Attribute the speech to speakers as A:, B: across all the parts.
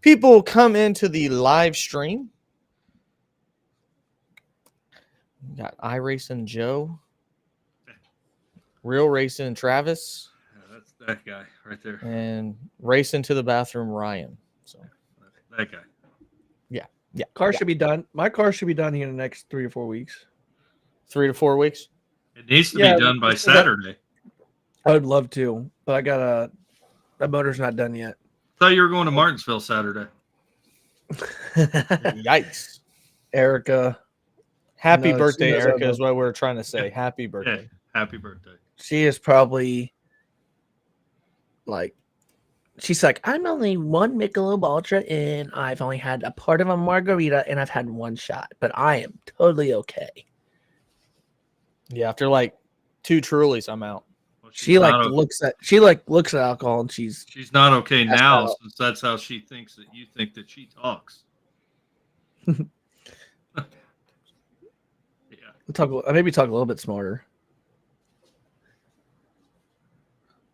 A: People come into the live stream. We got iRacing Joe, Real Racing Travis,
B: that's that guy right there,
A: and Racing to the Bathroom Ryan. So
B: that guy.
A: Yeah.
C: Car should be done. My car should be done here in the next 3 or 4 weeks.
A: 3 to 4 weeks.
B: It needs to be done by Saturday.
C: I would love to, but I got that motor's not done yet.
B: Thought you were going to Martinsville Saturday.
A: Yikes.
C: Erica.
A: Happy birthday, Erica, is what we're trying to say. Happy birthday.
B: Yeah, happy birthday.
C: She is probably like, she's like, I'm only one Michelob Ultra in. I've only had a part of a margarita and I've had one shot, but I am totally okay.
A: Yeah, after like 2 Trulies, I'm out.
B: Well,
C: She looks at alcohol and she's
B: not okay now
C: out.
B: since that's how she thinks that you think that she talks.
C: Maybe talk a little bit smarter.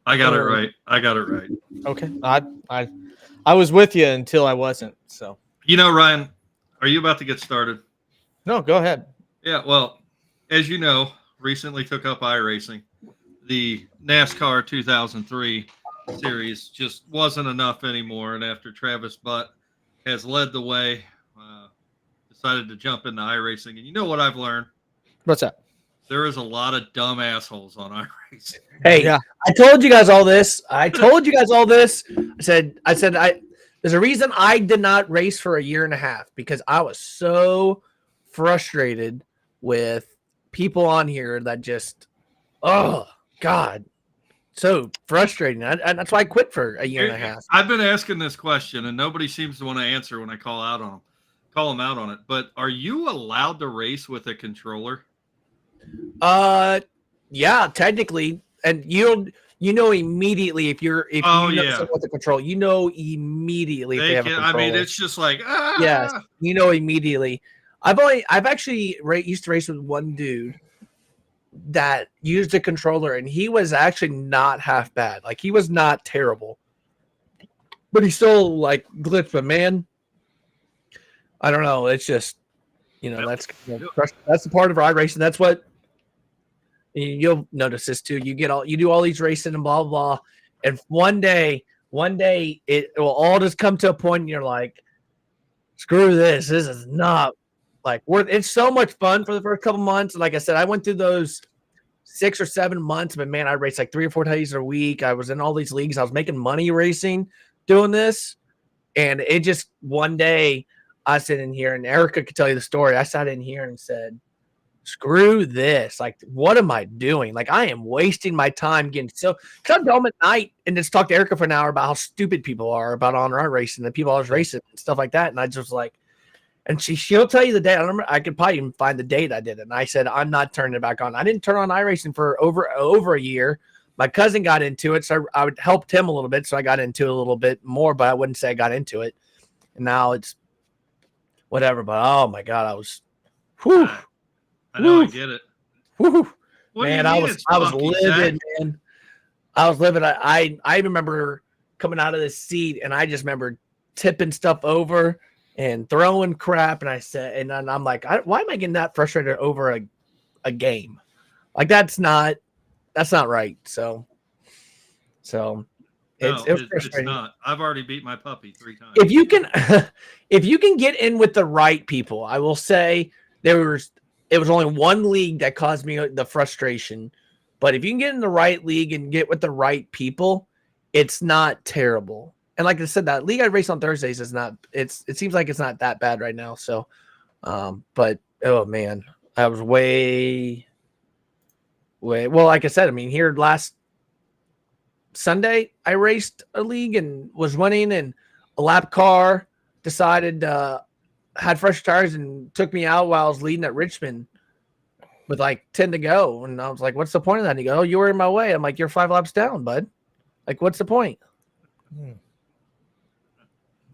B: I got it right.
A: Okay. I was with you until I wasn't. So
B: Ryan, are you about to get started?
A: no, go ahead.
B: Yeah, well, as you know, recently took up iRacing. The NASCAR 2003 series just wasn't enough anymore, and after Travis Butt has led the way, decided to jump into iRacing. And you know what I've learned?
A: What's that?
B: There is a lot of dumb assholes on iRacing.
C: Hey,
A: Yeah.
C: I told you guys all this. I said there's a reason I did not race for a year and a half, because I was so frustrated with people on here that just, oh God, so frustrating. And that's why I quit for a year and a half.
B: I've been asking this question, and nobody seems to want to answer when I call them out on it. But are you allowed to race with a controller?
C: Yeah, technically, and you know immediately if you know someone with a control, you know immediately if they have a controller.
B: I mean, it's just like
C: yes, you know immediately. I've actually used to race with one dude that used a controller, and he was actually not half bad. Like, he was not terrible, but he still like glitched. But man, I don't know. It's just, that's the part of iRacing. That's what you'll notice this too. You do all these racing and blah blah, and one day it will all just come to a point, and you're like, screw this. This is not like worth. It's so much fun for the first couple months. Like I said, I went through those 6 or 7 months, but man, I raced like 3 or 4 days a week. I was in all these leagues. I was making money racing, doing this, and it just one day I sit in here, and Erica could tell you the story. I sat in here and said, screw this. Like, what am I doing? Like, I am wasting my time getting so, because I'm home at night and just talk to Erica for an hour about how stupid people are about on-run racing and people always racing and stuff like that. And I just like, and she'll tell you the date. I remember, I could probably even find the date I did it. And I said, I'm not turning it back on. I didn't turn on iRacing for over a year. My cousin got into it, so I would helped him a little bit. So I got into it a little bit more, but I wouldn't say I got into it. And now it's whatever. But oh my God, I was, whew.
B: I know, I get it.
C: Whew. Man, I was livid, man. I was livid. I remember coming out of the seat, and I just remember tipping stuff over and throwing crap. And I said, and I'm like, why am I getting that frustrated over a game? Like, that's not right. So
B: it's not. I've already beat my puppy 3 times.
C: If you can get in with the right people, I will say it was only one league that caused me the frustration. But if you can get in the right league and get with the right people, it's not terrible. And like I said, that league I race on Thursdays is not, it seems like it's not that bad right now. So, but oh man, I was way, well, like I said, I mean, here last Sunday, I raced a league and was winning, and a lap car decided, had fresh tires and took me out while I was leading at Richmond with like 10 to go. And I was like, what's the point of that? And he goes, oh, you were in my way. I'm like, you're 5 laps down, bud. Like, what's the point?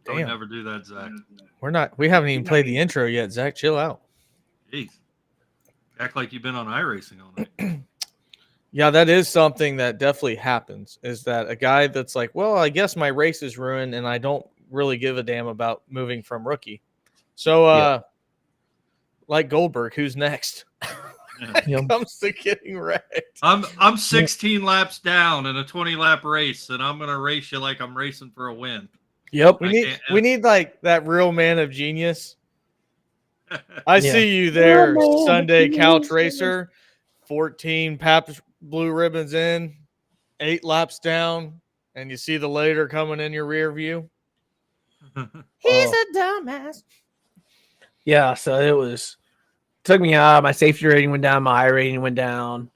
B: I would never do that, Zach.
A: We haven't even played the intro yet, Zach. Chill out.
B: Jeez. Act like you've been on iRacing all night.
A: Yeah, that is something that definitely happens, is that a guy that's like, well, I guess my race is ruined and I don't really give a damn about moving from rookie. So, like Goldberg, who's next? When it comes to getting wrecked.
B: I'm 16 laps down in a 20-lap race, and I'm gonna race you like I'm racing for a win.
C: Yep.
A: We need like that real man of genius. I see you there, Sunday couch racer. 14 Pabst Blue Ribbons in, 8 laps down, and you see the later coming in your rear view. He's a dumbass.
C: Yeah, so took me out. My safety rating went down. My I rating went down.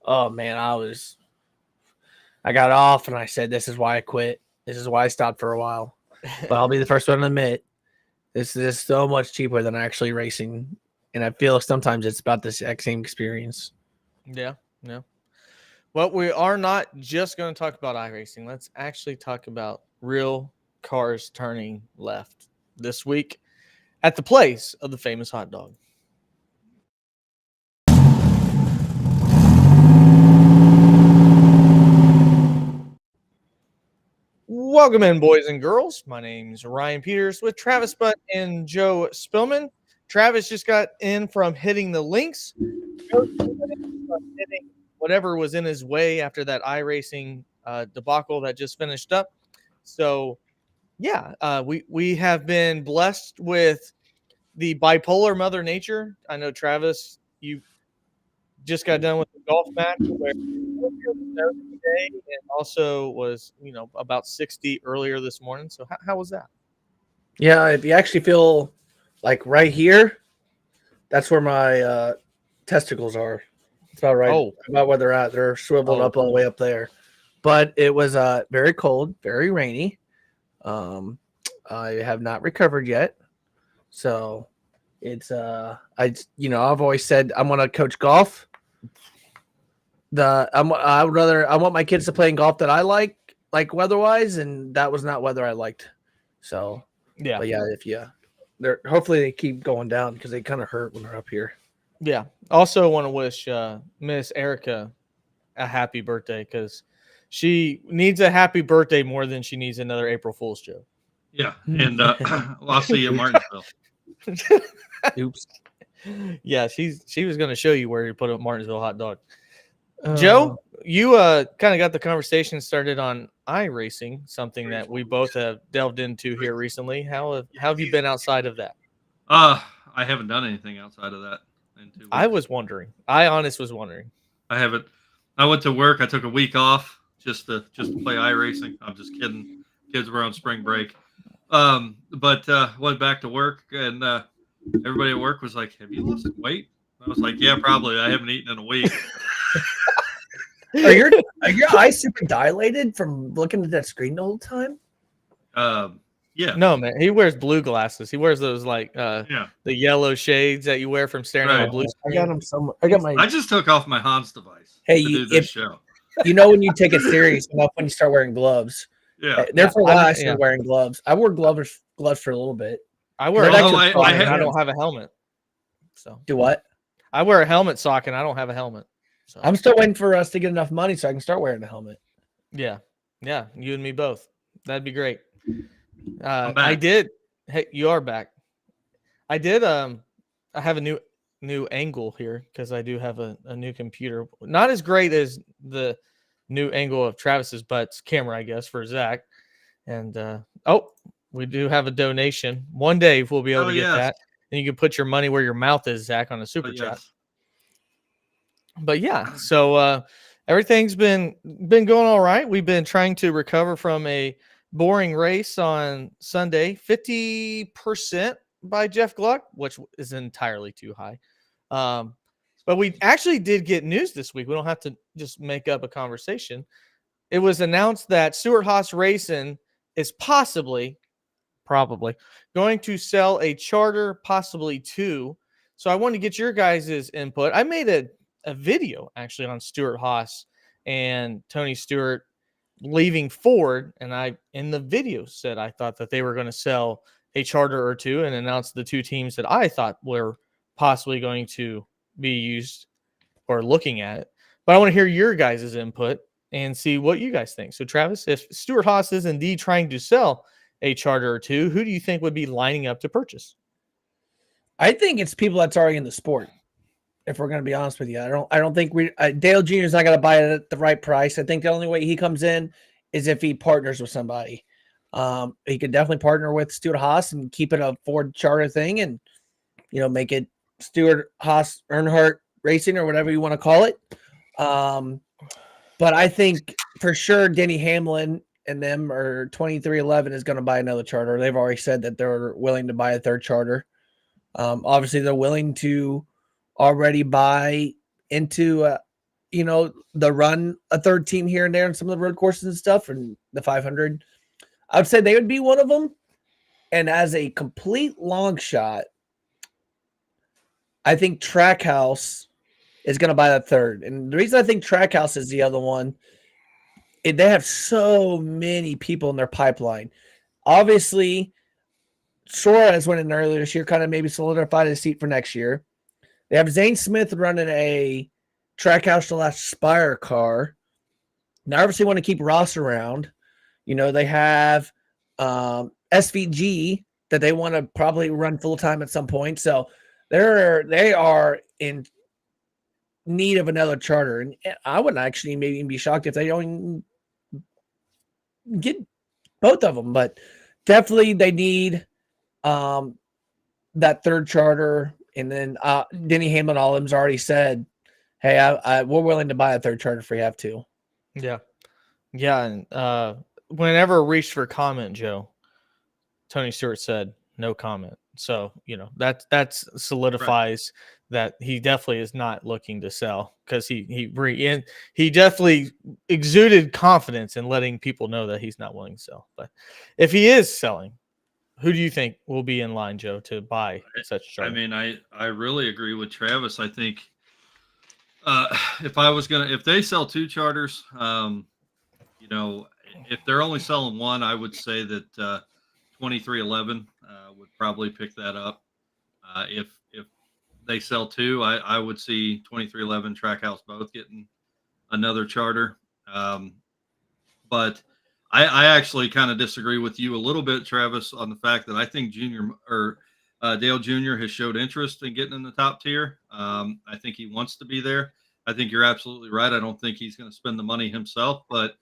C: Oh man, I got off and I said, "This is why I quit. This is why I stopped for a while." But I'll be the first one to admit, this is so much cheaper than actually racing, and I feel sometimes it's about the exact same experience.
A: Yeah. Well, we are not just going to talk about iRacing. Let's actually talk about real cars turning left this week at the place of the famous hot dog. Welcome in, boys and girls. My name's Ryan Peters with Travis Butt and Joe Spillman. Travis just got in from hitting the links. Joe from hitting whatever was in his way after that iRacing debacle that just finished up. So, yeah, we have been blessed with the bipolar Mother Nature. I know, Travis, you just got done with the golf match where today and also was, about 60 earlier this morning. So how was that?
C: Yeah, if you actually feel like right here, that's where my testicles are. It's about right.
A: Oh.
C: About where they're at. They're swiveled up all the way up there. But it was very cold, very rainy. I have not recovered yet. So it's I've always said I'm gonna coach golf. I want my kids to play in golf that I like weather-wise, and that was not weather I liked. So
A: yeah,
C: but yeah, they're hopefully they keep going down because they kind of hurt when they're up here.
A: Yeah. Also want to wish Miss Erica a happy birthday because she needs a happy birthday more than she needs another April Fool's joke.
B: Yeah, and I'll see you in Martinsville.
C: Oops.
A: Yeah, she was going to show you where you put a Martinsville hot dog. Joe, you kind of got the conversation started on iRacing, something that we both have delved into here recently. How have you been outside of that?
B: I haven't done anything outside of that in 2 weeks.
A: I was wondering. I honestly was wondering.
B: I haven't. I went to work. I took a week off just to play iRacing. I'm just kidding. Kids were on spring break. But went back to work, and everybody at work was like, "Have you lost weight?" I was like, "Yeah, probably. I haven't eaten in a week."
C: Are your eyes super dilated from looking at that screen the whole time?
B: Yeah.
A: No, man. He wears blue glasses. He wears those the yellow shades that you wear from staring at a blue screen.
C: I got them somewhere.
B: I just took off my Hans device.
C: Hey,
B: to do this show.
C: When you take it serious enough when you start wearing gloves.
B: Yeah.
C: Therefore, why I started wearing gloves. I wore gloves for a little bit.
A: I wear
B: I
A: don't have a helmet. So
C: do what?
A: I wear a helmet sock and I don't have a helmet. So
C: I'm still waiting for us to get enough money so I can start wearing a helmet.
A: Yeah, you and me both. That'd be great. I did. Hey, you are back. I did. I have a new angle here because I do have a new computer. Not as great as the new angle of Travis's butts camera, I guess, for Zach. And we do have a donation. One day we'll be able to get that, and you can put your money where your mouth is, Zach, on a super chat. But yeah, so everything's been going all right. We've been trying to recover from a boring race on Sunday, 50% by Jeff Gluck, which is entirely too high. But we actually did get news this week. We don't have to just make up a conversation. It was announced that Stuart Haas Racing is probably going to sell a charter, possibly two. So I wanted to get your guys' input. I made a video actually on Stuart Haas and Tony Stewart leaving Ford, and I in the video said I thought that they were going to sell a charter or two and announce the two teams that I thought were possibly going to be used or looking at it. But I want to hear your guys' input and see what you guys think. So Travis, if Stuart Haas is indeed trying to sell a charter or two, who do you think would be lining up to purchase?
C: I think it's people that's already in the sport. If we're going to be honest with you, I don't think Dale Jr. is not going to buy it at the right price. I think the only way he comes in is if he partners with somebody. He could definitely partner with Stuart Haas and keep it a Ford charter thing, and make it Stuart Haas Earnhardt Racing or whatever you want to call it. But I think for sure Denny Hamlin and them or 2311 is going to buy another charter. They've already said that they're willing to buy a third charter. Obviously, they're willing to already buy into, the run a third team here and there on some of the road courses and stuff, and the 500. I would say they would be one of them. And as a complete long shot, I think Trackhouse is going to buy that third. And the reason I think Trackhouse is the other one, they have so many people in their pipeline. Obviously, Suarez went in earlier this year, kind of maybe solidified his seat for next year. They have Zane Smith running a Trackhouse / Spire car. Now, obviously, want to keep Ross around. They have SVG that they want to probably run full time at some point. So they are in need of another charter, and I wouldn't actually maybe even be shocked if they don't get both of them. But definitely, they need that third charter. And then Denny Hamlin, all of them's already said, "Hey, we're willing to buy a third charter if we have to."
A: Yeah. And whenever reached for comment, Joe, Tony Stewart said no comment. So that solidifies that he definitely is not looking to sell, because he definitely exuded confidence in letting people know that he's not willing to sell. But if he is selling, who do you think will be in line, Joe, to buy such a charter?
B: I mean, I really agree with Travis. I think if they sell two charters, if they're only selling one, I would say that 2311 would probably pick that up. If they sell two, I would see 2311 Trackhouse both getting another charter. But I actually kind of disagree with you a little bit, Travis, on the fact that I think Dale Jr. has showed interest in getting in the top tier. I think he wants to be there. I think you're absolutely right. I don't think he's going to spend the money himself, but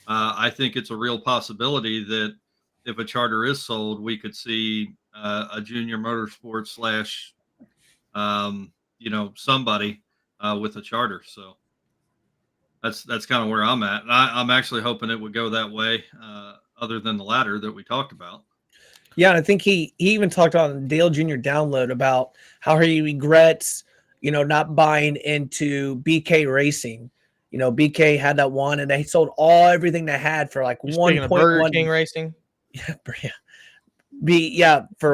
B: I think it's a real possibility that if a charter is sold, we could see a Junior Motorsports / somebody with a charter. So that's kind of where I'm at. And I'm actually hoping it would go that way, other than the latter that we talked about.
C: Yeah, and I think he even talked on Dale Jr. Download about how he regrets, not buying into BK Racing. BK had that one, and they sold everything they had for like 1.1
A: Burger King Racing.
C: For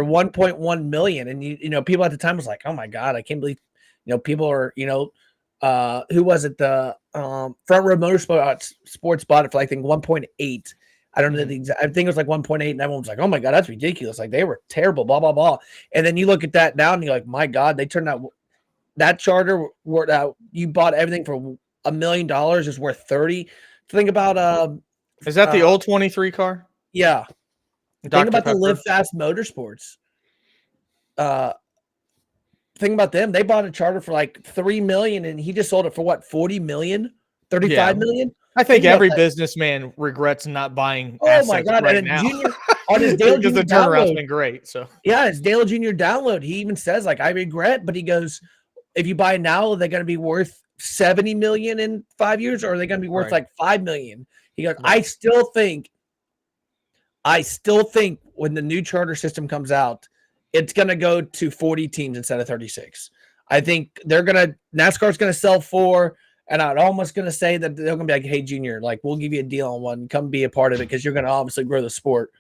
C: 1.1 million. And people at the time was like, "Oh my god, I can't believe people are who was it? The Front Row Motorsports bought it for I think 1.8. I don't know the exact. I think it was like 1.8, and everyone was like, "Oh my god, that's ridiculous! Like they were terrible." Blah blah blah. And then you look at that now, and you're like, "My god, they turned out that charter you bought everything for $1 million is worth 30." Think about
A: is that the old 23 car?
C: Yeah. Think about
A: Pepper.
C: the Live Fast Motorsports. Think about them. They bought a charter for like $3 million, and he just sold it for what, 40 million, 35 million?
A: I think every businessman regrets not buying assets
C: my god!
A: right
C: and
A: now.
C: Junior, on his Dale
A: because
C: Jr.
A: the turnaround's
C: download,
A: been great. So
C: his Dale Jr. download, he even says like, "I regret," but he goes, "If you buy now, are they going to be worth 70 million in 5 years, or are they going to be worth like 5 million?" He goes, "I still think when the new charter system comes out, it's going to go to 40 teams instead of 36. I think NASCAR's going to sell 4, and I'm almost going to say that they're going to be like, 'Hey, Junior, like we'll give you a deal on one. Come be a part of it because you're going to obviously grow the sport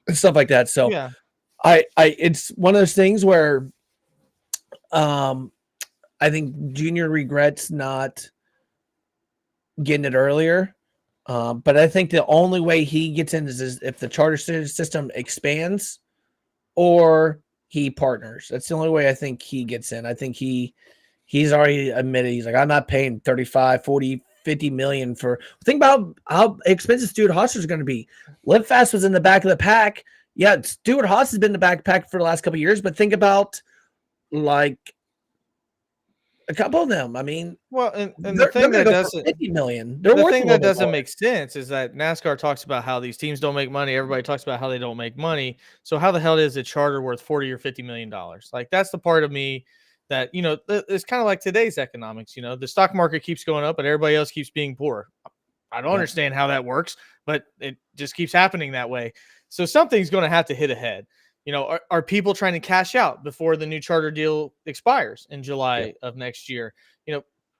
C: and stuff like that.'" So it's one of those things where I think Junior regrets not getting it earlier. But I think the only way he gets in is if the charter system expands or he partners. That's the only way I think he gets in. I think he's already admitted, he's like, "I'm not paying 35, 40, $50 million for. Think about how expensive Stuart Haas is going to be. Live Fast was in the back of the pack. Yeah, Stuart Haas has been in the backpack for the last couple of years, but think about like a couple of them. I mean,
A: well, and
C: they're
A: the thing
C: gonna
A: that
C: go for
A: doesn't
C: $50 million. They're
A: the
C: worth
A: thing
C: a
A: that
C: little bit
A: doesn't
C: more.
A: make sense is that NASCAR talks about how these teams don't make money. Everybody talks about how they don't make money. So how the hell is a charter worth $40 or $50 million? Like that's the part of me that, it's kind of like today's economics. The stock market keeps going up, but everybody else keeps being poor. I don't understand how that works, but it just keeps happening that way. So something's going to have to hit ahead. Are people trying to cash out before the new charter deal expires in July of next year?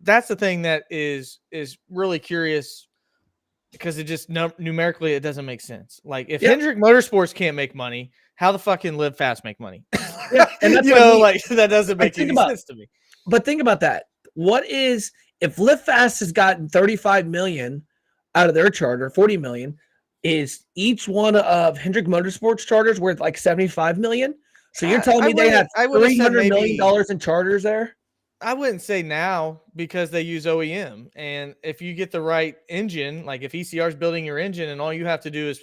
A: That's the thing that is really curious because it just numerically it doesn't make sense. Like if Hendrick Motorsports can't make money, how the fucking Live Fast make money?
C: Yeah, and that's
A: like that doesn't make any sense to me.
C: But think about that. What is if Live Fast has gotten 35 million out of their charter, 40 million? Is each one of Hendrick Motorsports charters worth like 75 million? So you're telling me they have $300 million in charters there?
A: I wouldn't say now because they use OEM. And if you get the right engine, like if ECR is building your engine and all you have to do is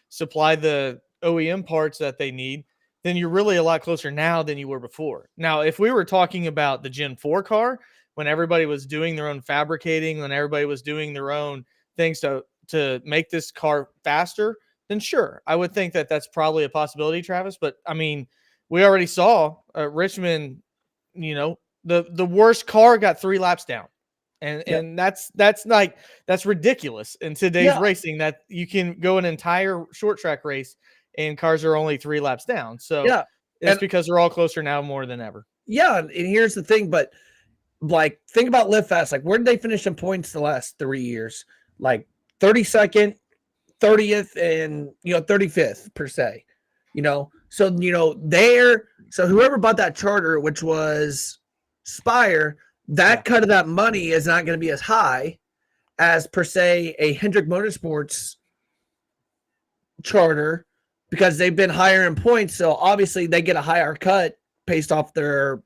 A: supply the OEM parts that they need, then you're really a lot closer now than you were before. Now, if we were talking about the Gen 4 car, when everybody was doing their own fabricating, when everybody was doing their own things to make this car faster, then sure, I would think that that's probably a possibility, Travis. But I mean, we already saw Richmond, the worst car got 3 laps down. And that's ridiculous in today's racing that you can go an entire short track race and cars are only 3 laps down. So it's because they're all closer now more than ever. Yeah.
C: And here's the thing, but like, think about Live Fast. Like, where did they finish in points the last 3 years? Like 32nd, 30th, and 35th per se. So whoever bought that charter, which was Spire, that cut of that money is not going to be as high as per se a Hendrick Motorsports charter because they've been higher in points. So obviously they get a higher cut based off their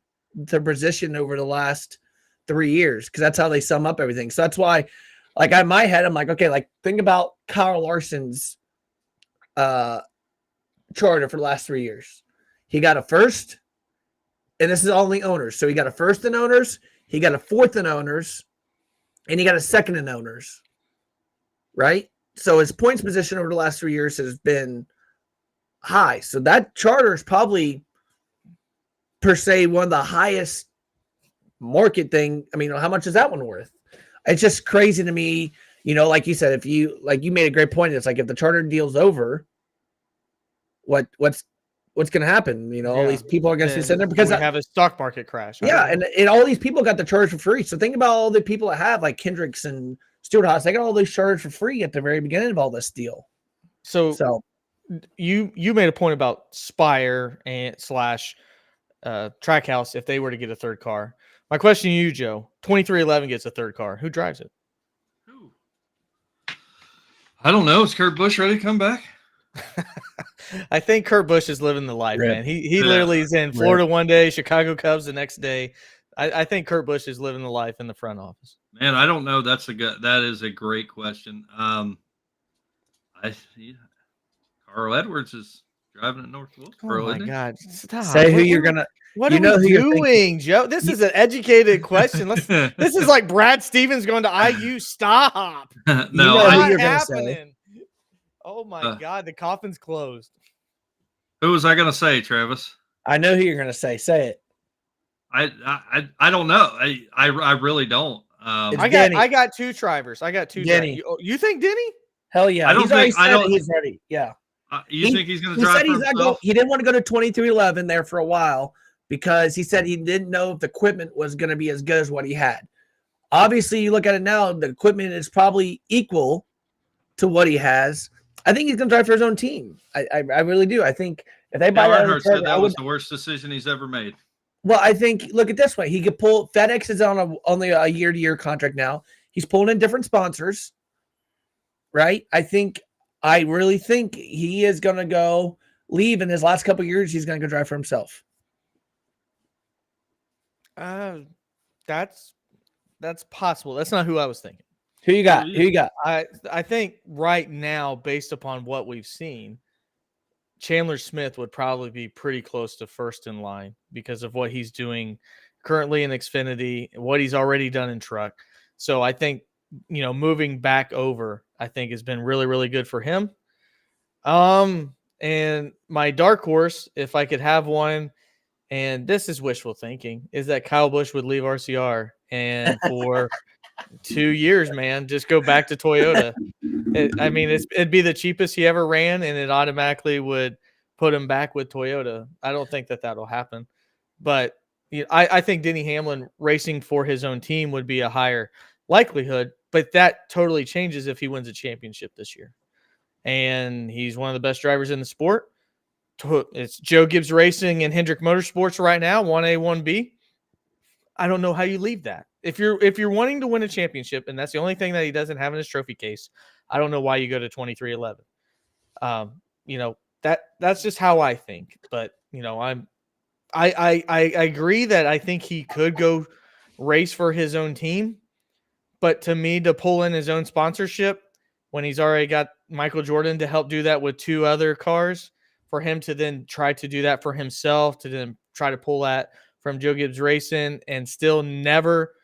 C: position over the last 3 years because that's how they sum up everything. So that's why, like, in my head, I'm like, okay, like think about Kyle Larson's charter for the last 3 years. He got a first, and this is only owners. So he got a first in owners, he got a fourth in owners, and he got a second in owners, right? So his points position over the last 3 years has been high. So that charter is probably, per se, one of the highest market thing. I mean, how much is that one worth? It's just crazy to me. Like you said, if you made a great point. It's like if the charter deal's over, what's going to happen? All these people are going to sit there because
A: we have a stock market crash.
C: Yeah, and all these people got the charters for free. So think about all the people that have like Kendricks and Stuart Haas. They got all these charters for free at the very beginning of all this deal.
A: So you made a point about Spire and / Trackhouse if they were to get a third car. My question to you, Joe: 2311 gets a third car. Who drives it?
B: Who? I don't know. Is Kurt Busch ready to come back?
A: I think Kurt Busch is living the life, man. He literally is in Florida one day, Chicago Cubs the next day. I think Kurt Busch is living the life in the front office.
B: Man, I don't know. That is a great question. Carl Edwards is driving at North Wilkesboro.
A: Oh my God! Stop.
C: Say who you're gonna.
A: What are we doing, Joe? This is an educated question. This is like Brad Stevens going to IU. Stop.
B: No,
A: not happening. Oh my God, the coffin's closed.
B: Who was I going to say, Travis?
C: I know who you're going to say. Say it.
B: I don't know. I really don't.
A: I got 2 drivers. I got 2.
C: Denny.
A: You think Denny?
C: Hell yeah.
B: He's
C: ready. Yeah.
B: You think he's going to drive?
C: He didn't want to go to 2311 there for a while because he said he didn't know if the equipment was going to be as good as what he had. Obviously, you look at it now, the equipment is probably equal to what he has. I think he's going to drive for his own team. I really do. I think if they buy
B: that was the worst decision he's ever made.
C: Well, I think look at this way. He could pull. FedEx is on only a year-to-year contract now. He's pulling in different sponsors, right? I really think he is going to leave in his last couple of years. He's going to go drive for himself.
A: That's possible. That's not who I was thinking.
C: Who you got? Who you got?
A: I think right now, based upon what we've seen, Chandler Smith would probably be pretty close to first in line because of what he's doing currently in Xfinity, what he's already done in truck. So I think, moving back over, I think has been really, really good for him. And my dark horse, if I could have one, and this is wishful thinking, is that Kyle Busch would leave RCR and for 2 years, man, just go back to Toyota. It'd be the cheapest he ever ran, and it automatically would put him back with Toyota. I don't think that that'll happen, but I think Denny Hamlin racing for his own team would be a higher likelihood. But that totally changes if he wins a championship this year, and he's one of the best drivers in the sport. It's Joe Gibbs Racing and Hendrick Motorsports right now, 1A, 1B. I don't know how you leave that. If you're wanting to win a championship, and that's the only thing that he doesn't have in his trophy case, I don't know why you go to 2311. That's just how I think. But I agree that I think he could go race for his own team. But to me, to pull in his own sponsorship when he's already got Michael Jordan to help do that with 2 other cars, for him to then try to do that for himself, to then try to pull that from Joe Gibbs Racing and still never,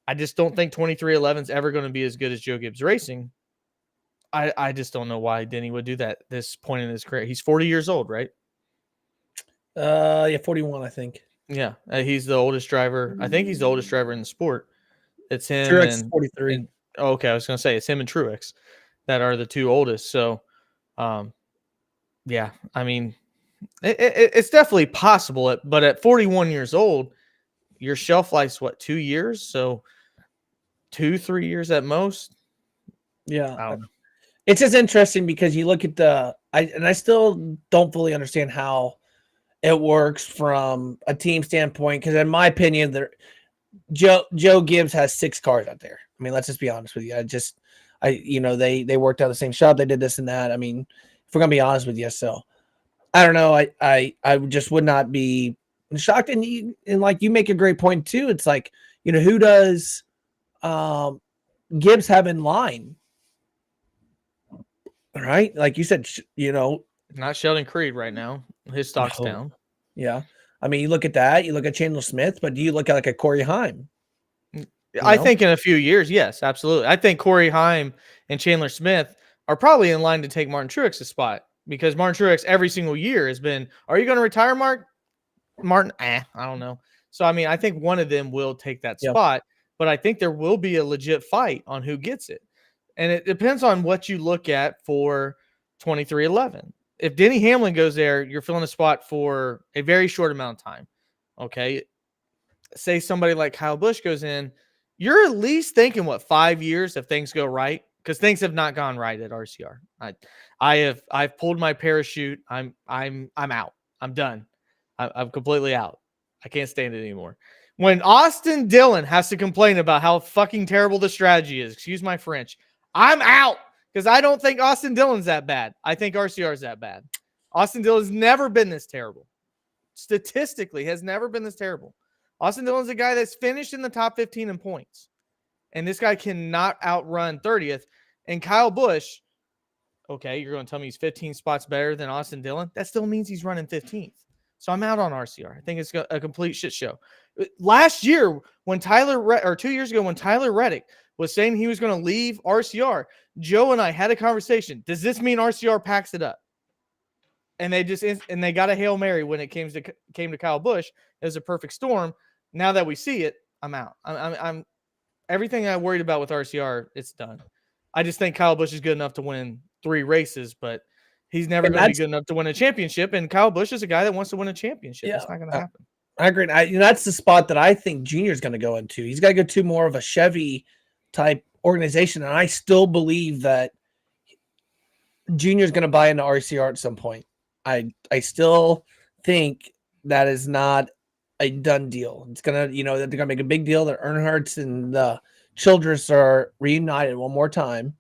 A: I just don't think 2311 is ever going to be as good as Joe Gibbs Racing. I just don't know why Denny would do that at this point in his career. He's 40 years old, right?
C: 41, I think.
A: Yeah, he's the oldest driver. I think he's the oldest driver in the sport. It's him
C: Truex
A: and
C: 43.
A: Okay, I was going to say it's him and Truex that are the 2 oldest. So, yeah, I mean, it's definitely possible. But at 41 years old, your shelf life's 2 years? So 2-3 years at most.
C: Yeah.
A: I don't know.
C: It's just interesting because you look at I still don't fully understand how it works from a team standpoint. Because in my opinion, Joe Gibbs has 6 cars out there. I mean, let's just be honest with you. They worked out the same shop. They did this and that. I mean, if we're gonna be honest with you, so I don't know. I just would not be shocked. And like you make a great point too. It's like, who does Gibbs have in line? Right? Like you said,
A: Not Sheldon Creed right now. His stock's down.
C: Yeah. I mean, you look at that, you look at Chandler Smith, but do you look at like a Corey Heim?
A: I think in a few years, yes, absolutely. I think Corey Heim and Chandler Smith are probably in line to take Martin Truex's spot because Martin Truex every single year has been, are you going to retire, Martin? I don't know. So, I mean, I think one of them will take that spot, but I think there will be a legit fight on who gets it. And it depends on what you look at for 2311. If Denny Hamlin goes there, you're filling a spot for a very short amount of time. Okay. Say somebody like Kyle Busch goes in, you're at least thinking 5 years if things go right, because things have not gone right at RCR. I've pulled my parachute. I'm out. I'm done. I'm completely out. I can't stand it anymore. When Austin Dillon has to complain about how fucking terrible the strategy is, excuse my French, I'm out because I don't think Austin Dillon's that bad. I think RCR is that bad. Austin Dillon's never been this terrible. Statistically, has never been this terrible. Austin Dillon's a guy that's finished in the top 15 in points. And this guy cannot outrun 30th. And Kyle Busch, okay, you're going to tell me he's 15 spots better than Austin Dillon? That still means he's running 15th. So I'm out on RCR. I think it's a complete shit show. Last year, when 2 years ago, when Tyler Reddick was saying he was going to leave RCR, Joe and I had a conversation. Does this mean RCR packs it up? And they got a Hail Mary when it came to Kyle Busch. It was a perfect storm. Now that we see it, I'm out. I'm everything I worried about with RCR, it's done. I just think Kyle Busch is good enough to win 3 races, but he's never going to be good enough to win a championship. And Kyle Busch is a guy that wants to win a championship.
C: Yeah,
A: it's not going to happen.
C: I agree. That's the spot that I think Junior's going to go into. He's got to go to more of a Chevy type organization. And I still believe that Junior's going to buy into RCR at some point. I still think that is not a done deal. It's going to, they're going to make a big deal that Earnhardt's and the Childress are reunited one more time.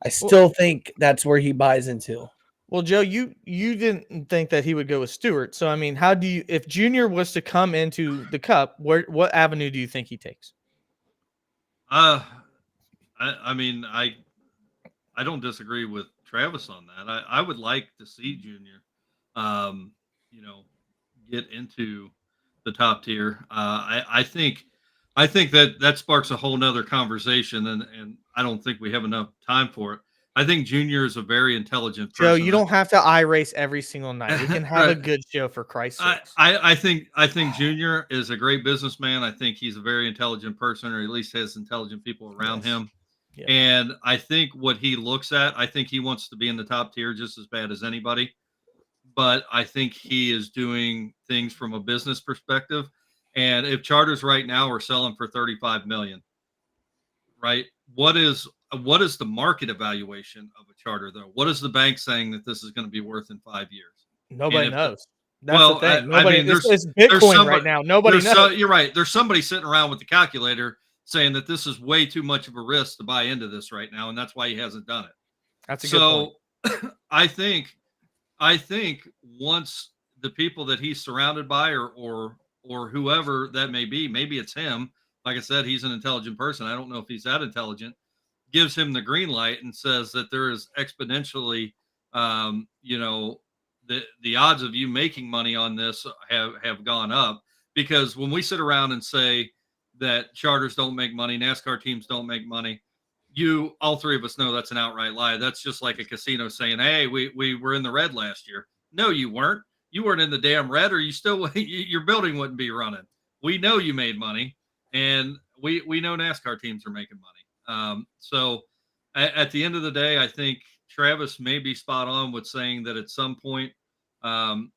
C: I still think that's where he buys into.
A: Well, Joe, you didn't think that he would go with Stewart. So, I mean, how do you, if Junior was to come into the Cup, what avenue do you think he takes?
B: I I mean, I don't disagree with Travis on that. I would like to see Junior, um, you know, get into the top tier. I think that that sparks a whole nother conversation, and I don't think we have enough time for it. I think Junior is a very intelligent
A: Joe,
B: person.
A: you don't have to race every single night. We can have a
B: Right.
A: good show for Christ's
B: I,
A: sakes.
B: I I think Junior is a great businessman. I think he's a very intelligent person, or at least has intelligent people around
A: Yes.
B: him.
A: Yeah.
B: And I think what he looks at, I think he wants to be in the top tier just as bad as anybody. But I think he is doing things from a business perspective. And if charters right now are selling for 35 million, right? What is the market evaluation of a charter though? What is the bank saying that this is going to be worth in 5 years?
A: Nobody
B: if
A: knows. That's the
B: well,
A: thing.
B: I
A: Nobody.
B: mean,
A: It's
B: there's
A: Bitcoin right
B: somebody
A: now. Nobody knows.
B: you're right. There's somebody sitting around with the calculator saying that this is way too much of a risk to buy into this right now, and that's why he hasn't done it.
A: That's a good point.
B: So I think once the people that he's surrounded by or whoever that may be, maybe it's him. Like I said, he's an intelligent person. I don't know if he's that intelligent. Gives him the green light and says that there is exponentially, you know, the odds of you making money on this have gone up, because when we sit around and say that charters don't make money, NASCAR teams don't make money, all three of us know that's an outright lie. That's just like a casino saying, hey, we were in the red last year. No, you weren't. You weren't in the damn red, or you still your building wouldn't be running. We know you made money, and we know NASCAR teams are making money. So at the end of the day, I think Travis may be spot on with saying that at some point,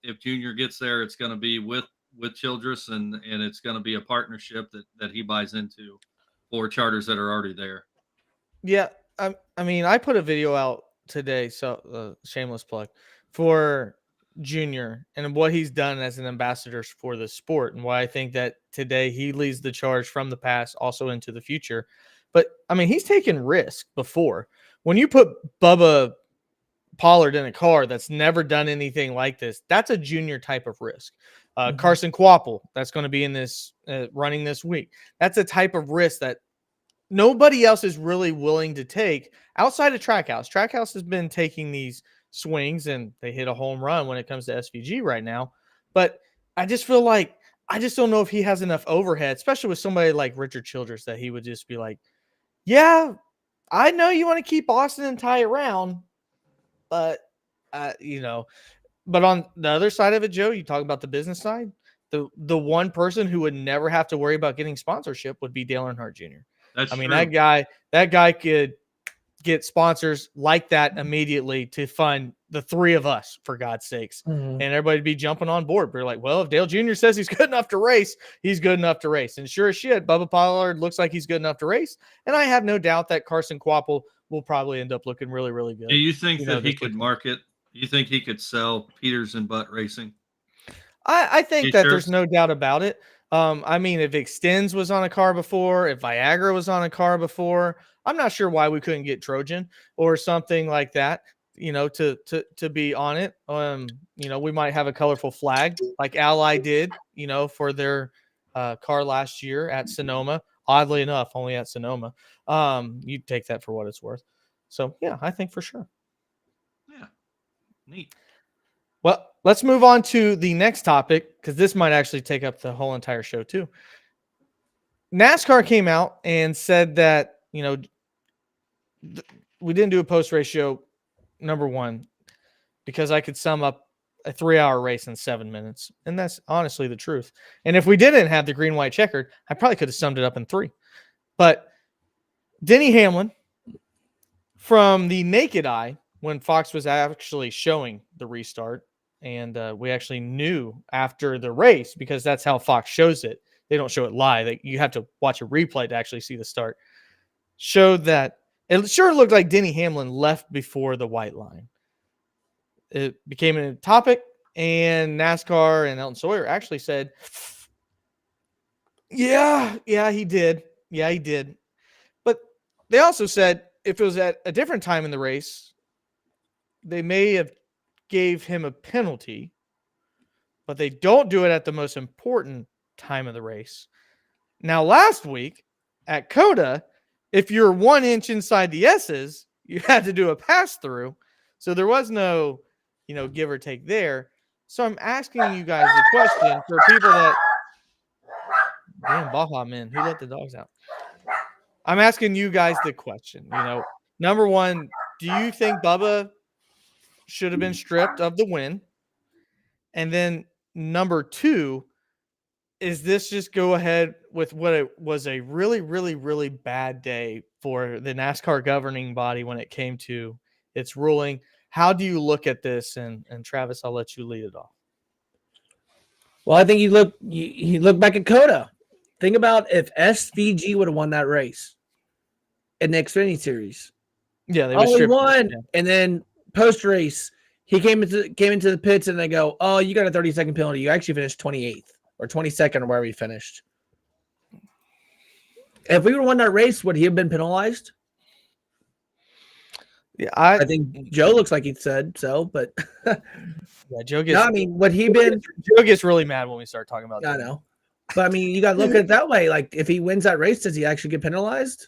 B: if Junior gets there, it's going to be with Childress, and it's going to be a partnership that he buys into for charters that are already there.
A: Yeah, I mean, I put a video out today, so shameless plug for Junior and what he's done as an ambassador for the sport, and why I think that today he leads the charge from the past also into the future. But I mean, he's taken risk before. When you put Bubba Pollard in a car that's never done anything like this, that's a Junior type of risk. Carson Quapple, that's going to be in this running this week. That's a type of risk that nobody else is really willing to take outside of Trackhouse. Trackhouse has been taking these swings, and they hit a home run when it comes to SVG right now. But I just feel like I just don't know if he has enough overhead, especially with somebody like Richard Childress, that he would just be like, yeah, I know you want to keep Austin and Ty around, but but on the other side of it, Joe, you talk about the business side. The one person who would never have to worry about getting sponsorship would be Dale Earnhardt Jr.
B: That's
A: I mean,
B: true.
A: that guy could get sponsors like that immediately to fund the three of us, for God's sakes. And everybody'd be jumping on board. We're like, well, if Dale Jr. says he's good enough to race, he's good enough to race. And sure as shit, Bubba Pollard looks like he's good enough to race. And I have no doubt that Carson Quapple will probably end up looking really, really good.
B: Do you think that he
A: this
B: could
A: weekend.
B: market? You think he could sell Peters and Butt Racing?
A: I think
B: You
A: that
B: sure?
A: there's no doubt about it. I mean, if Extends was on a car before, if Viagra was on a car before, I'm not sure why we couldn't get Trojan or something like that, to be on it. We might have a colorful flag like Ally did, for their car last year at Sonoma. Oddly enough, only at Sonoma. You take that for what it's worth. So, yeah, I think for sure.
B: Yeah. Neat.
A: Well, let's move on to the next topic, because this might actually take up the whole entire show too. NASCAR came out and said that, we didn't do a post-race show, number one, because I could sum up a 3-hour race in 7 minutes. And that's honestly the truth. And if we didn't have the green, white checkered, I probably could have summed it up in 3. But Denny Hamlin, from the naked eye, when Fox was actually showing the restart, and we actually knew after the race, because that's how Fox shows it. They don't show it live. You have to watch a replay to actually see the start. Showed that it sure looked like Denny Hamlin left before the white line. It became a topic, and NASCAR and Elton Sawyer actually said, yeah, he did. Yeah, he did. But they also said if it was at a different time in the race, they may have gave him a penalty, but they don't do it at the most important time of the race. Now, last week at COTA, If you're 1 inch inside the S's, you had to do a pass through. So there was no, give or take there. So I'm asking you guys the question for people that, damn, Baja, man, who let the dogs out? I'm asking you guys the question. Number one, do you think Bubba should have been stripped of the win? And then number two, is this just go ahead with what it was a really, really, really bad day for the NASCAR governing body when it came to its ruling? How do you look at this? And Travis, I'll let you lead it off.
C: Well, I think you look back at Coda. Think about if SVG would have won that race in the Xfinity Series.
A: Yeah, they
C: only won,
A: yeah.
C: And then post race, he came into the pits, and they go, "Oh, you got a 30-second penalty. You actually finished 28th or 22nd, or wherever he finished." If we would have won that race, would he have been penalized?
A: Yeah,
C: I think Joe looks like he said so, but
A: yeah, Joe gets.
C: No, I mean, would he been?
A: Joe gets really mad when we start talking about.
C: I know, but I mean, you got to look at it that way. Like, if he wins that race, does he actually get penalized?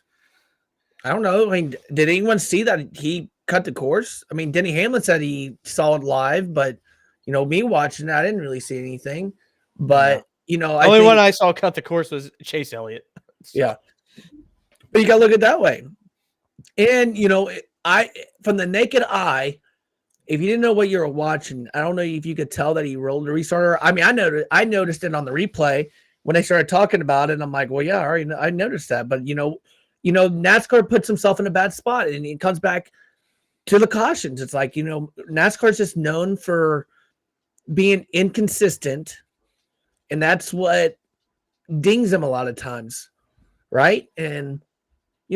C: I don't know. I mean, did anyone see that he cut the course? I mean, Denny Hamlin said he saw it live, but me watching that, I didn't really see anything. But
A: the only one I saw cut the course was Chase Elliott.
C: Yeah, but you got to look at it that way. And from the naked eye, if you didn't know what you were watching, I don't know if you could tell that he rolled the restarter. I mean, I noticed it on the replay when they started talking about it. And I'm like, well, yeah, I noticed that. But NASCAR puts himself in a bad spot, and it comes back to the cautions. It's like, NASCAR is just known for being inconsistent, and that's what dings them a lot of times, right? And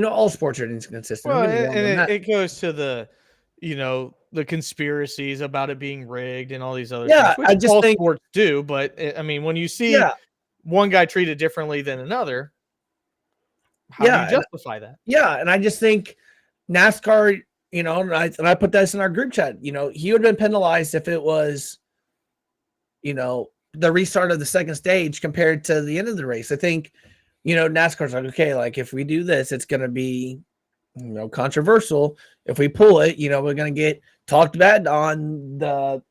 C: all sports are inconsistent.
A: Well, and it goes to the, the conspiracies about it being rigged and all these other things, which
C: I just
A: all
C: think
A: sports do. But I mean, when you see one guy treated differently than another, how do you justify that?
C: Yeah, and I just think NASCAR, and I put this in our group chat. He would have been penalized if it was, the restart of the second stage compared to the end of the race. I think, NASCAR's like, okay, like if we do this, it's going to be, controversial. If we pull it, we're going to get talked bad on the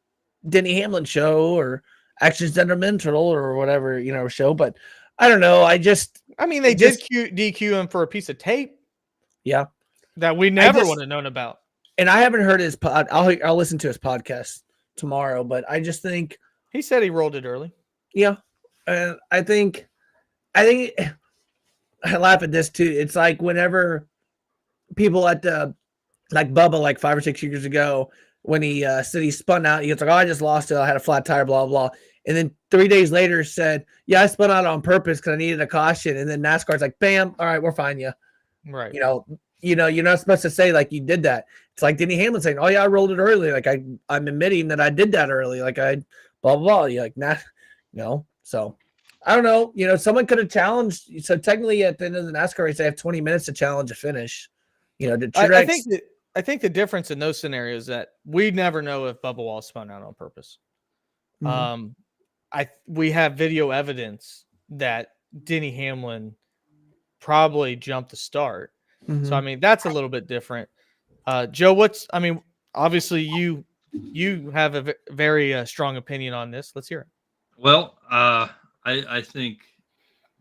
C: Denny Hamlin show or Actions Detrimental or whatever, show. But I don't know.
A: They did DQ him for a piece of tape.
C: Yeah.
A: That we never would have known about.
C: And I haven't heard his pod. I'll listen to his podcast tomorrow, but I just think
A: he said he rolled it early.
C: Yeah. And I think I laugh at this too. It's like whenever people at like Bubba, like 5 or 6 years ago, when he said he spun out, he was like, "Oh, I just lost it. I had a flat tire, blah, blah." And then 3 days later said, "Yeah, I spun out on purpose because I needed a caution." And then NASCAR's like, "Bam, all right, we'll fine you."
A: Right.
C: You're not supposed to say like you did that. It's like Denny Hamlin saying, "Oh yeah, I rolled it early. Like I'm admitting that I did that early. Like I blah blah blah." You're like, nah, So I don't know. Someone could have challenged. So technically, at the end of the NASCAR race, they have 20 minutes to challenge a finish.
A: I think the difference in those scenarios is that we never know if Bubba Wallace spun out on purpose. Mm-hmm. We have video evidence that Denny Hamlin probably jumped the start. Mm-hmm. So that's a little bit different. Joe, obviously you have a very strong opinion on this. Let's hear it.
B: Well, I think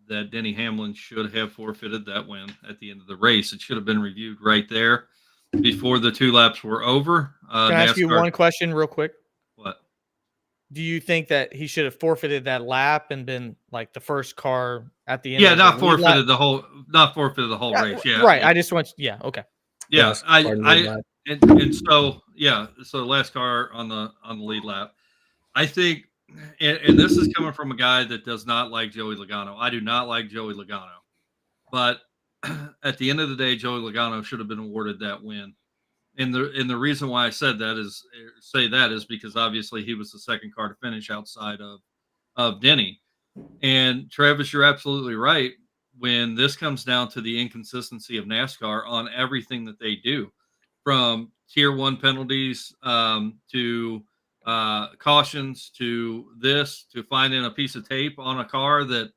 B: that Denny Hamlin should have forfeited that win at the end of the race. It should have been reviewed right there before the 2 laps were over.
A: Can I ask you one question real quick?
B: What?
A: Do you think that he should have forfeited that lap and been like the first car at the end?
B: Yeah, not forfeited the whole race. Yeah,
A: right. I just want. Yeah, okay.
B: Yeah, and so so last car on the lead lap. I think. And this is coming from a guy that does not like Joey Logano. I do not like Joey Logano. But at the end of the day, Joey Logano should have been awarded that win. And the reason why I say that is because obviously he was the second car to finish outside of Denny. And Travis, you're absolutely right. When this comes down to the inconsistency of NASCAR on everything that they do, from tier 1 penalties to cautions to finding a piece of tape on a car that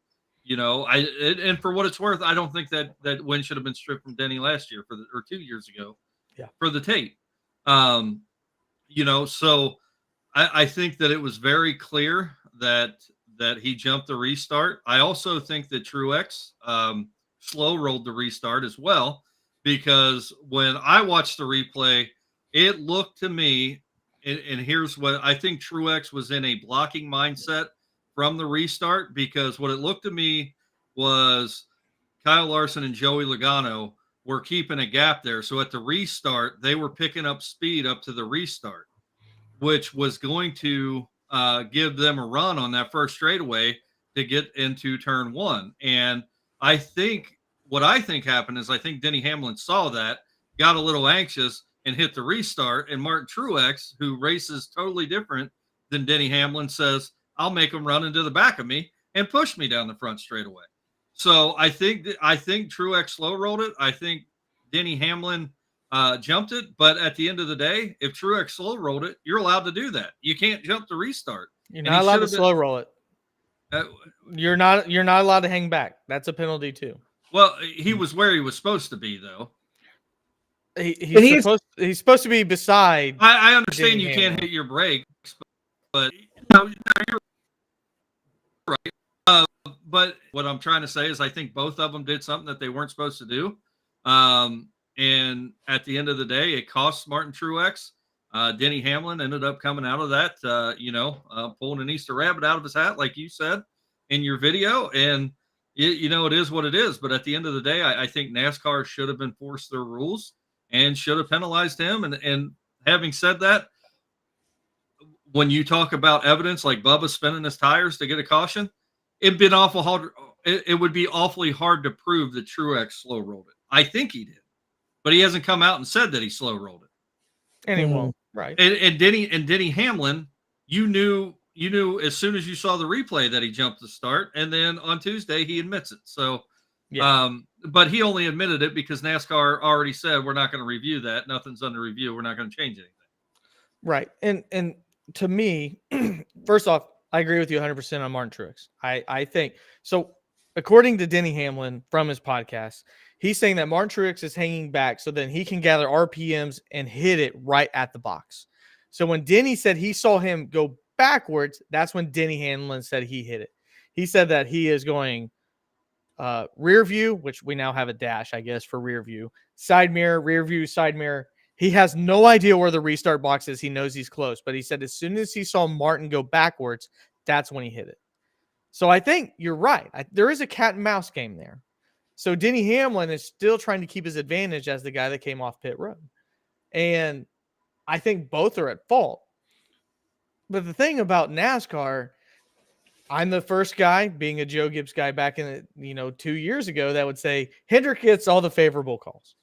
B: And for what it's worth, I don't think that win should have been stripped from Denny last year or 2 years ago.
C: Yeah.
B: For the tape. So I think that it was very clear that he jumped the restart. I also think that Truex slow rolled the restart as well, because when I watched the replay, it looked to me, and here's what I think: Truex was in a blocking mindset from the restart, because what it looked to me was Kyle Larson and Joey Logano were keeping a gap there. So at the restart, they were picking up speed up to the restart, which was going to give them a run on that first straightaway to get into turn one. And what I think happened is I think Denny Hamlin saw that, got a little anxious, and hit the restart. And Martin Truex, who races totally different than Denny Hamlin, says, I'll make him run into the back of me and push me down the front straightaway. So I think Truex slow rolled it. I think Denny Hamlin jumped it. But at the end of the day, if Truex slow rolled it, you're allowed to do that. You can't jump the restart.
A: You're not allowed to slow roll it. You're not allowed to hang back. That's a penalty too.
B: Well, he was where he was supposed to be, though.
A: He's supposed to be beside.
B: I understand you can't hit your brakes, but you're right. But what I'm trying to say is I think both of them did something that they weren't supposed to do. And at the end of the day, it cost Martin Truex. Denny Hamlin ended up coming out of that, pulling an Easter rabbit out of his hat, like you said in your video. And, it is what it is. But at the end of the day, I think NASCAR should have enforced their rules and should have penalized him. And having said that, when you talk about evidence like Bubba spinning his tires to get a caution, it'd been awful hard. It would be awfully hard to prove that Truex slow rolled it. I think he did, but he hasn't come out and said that he slow rolled it.
A: And he won't, right?
B: And Denny Hamlin, you knew as soon as you saw the replay that he jumped the start, and then on Tuesday he admits it. So, yeah. But he only admitted it because NASCAR already said we're not going to review that. Nothing's under review. We're not going to change anything.
A: Right, and to me, first off, I agree with you 100% on Martin Truex. I think so. According to Denny Hamlin from his podcast, he's saying that Martin Truex is hanging back so then he can gather RPMs and hit it right at the box. So when Denny said he saw him go backwards, that's when Denny Hamlin said he hit it. He said that he is going rear view, which we now have a dash, I guess, for rear view, side mirror, rear view, side mirror. He has no idea where the restart box is. He knows he's close, but he said as soon as he saw Martin go backwards, that's when he hit it. So I think you're right. There is a cat and mouse game there. So Denny Hamlin is still trying to keep his advantage as the guy that came off pit road. And I think both are at fault. But the thing about NASCAR, I'm the first guy, being a Joe Gibbs guy back in 2 years ago, that would say Hendrick gets all the favorable calls.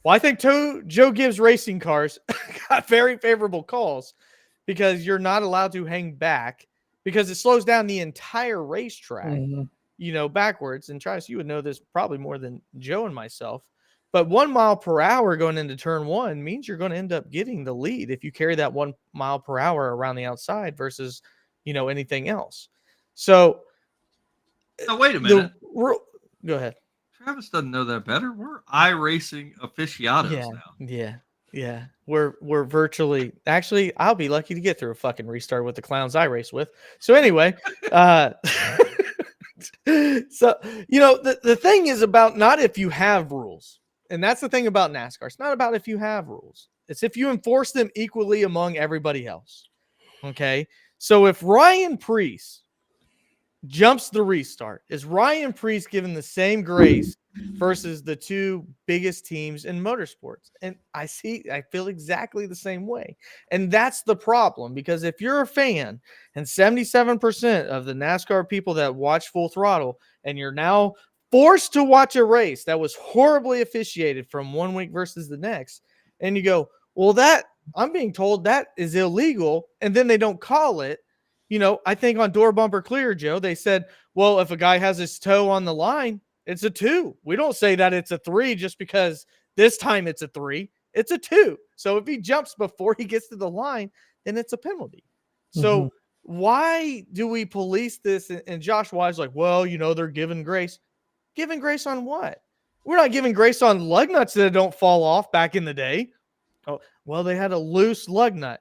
A: Well, I think Joe Gibbs racing cars got very favorable calls because you're not allowed to hang back because it slows down the entire racetrack, backwards. And Travis, you would know this probably more than Joe and myself. But 1 mile per hour going into turn one means you're going to end up getting the lead if you carry that 1 mile per hour around the outside versus, anything else. So
B: now, wait a minute.
A: Go ahead.
B: Travis doesn't know that better. We're iRacing aficionados now.
A: Yeah. We're virtually, actually, I'll be lucky to get through a fucking restart with the clowns I race with. So anyway, so, the thing is about not if you have rules. And that's the thing about NASCAR. It's not about if you have rules. It's if you enforce them equally among everybody else. Okay. So if Ryan Preece jumps the restart, is Ryan Preece given the same grace versus the two biggest teams in motorsports? And I feel exactly the same way. And that's the problem, because if you're a fan and 77% of the NASCAR people that watch Full Throttle, and you're now forced to watch a race that was horribly officiated from one week versus the next, and you go, well, I'm being told that is illegal, and then they don't call it. I think on Door Bumper Clear, Joe, they said, well, if a guy has his toe on the line, it's a 2. We don't say that it's a 3 just because this time it's a 3. It's a 2. So if he jumps before he gets to the line, then it's a penalty. So Why do we police this? And Josh Wise like, well, they're giving grace. Giving grace on what? We're not giving grace on lug nuts that don't fall off back in the day. Oh, well, they had a loose lug nut.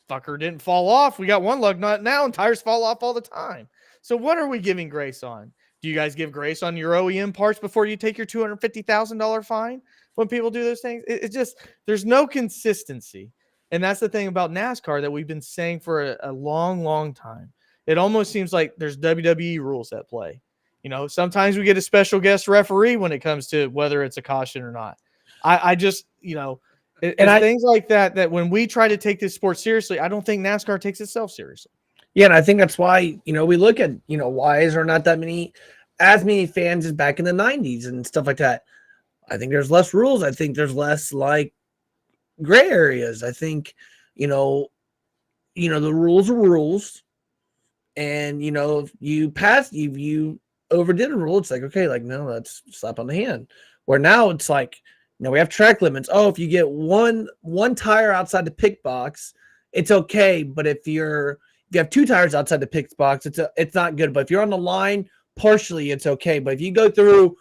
A: Fucker didn't fall off. We got one lug nut now, and tires fall off all the time. So what are we giving grace on? Do you guys give grace on your OEM parts before you take your $250,000 fine when people do those things? It's just, there's no consistency. And that's the thing about NASCAR that we've been saying for a long, long time. It almost seems like there's WWE rules at play. Sometimes we get a special guest referee when it comes to whether it's a caution or not. I just, things like that when we try to take this sport seriously, I don't think NASCAR takes itself seriously.
C: Yeah, and I think that's why, we look at, why is there not as many fans as back in the 90s and stuff like that. I think there's less rules. I think there's less like gray areas. I think, the rules are rules. And, if you overdid a rule, it's like, okay, like, no, that's slap on the hand. Where now it's like, we have track limits. Oh, if you get one tire outside the pick box, it's okay. But if you have two tires outside the pick box, it's not good. But if you're on the line partially, it's okay. But if you go through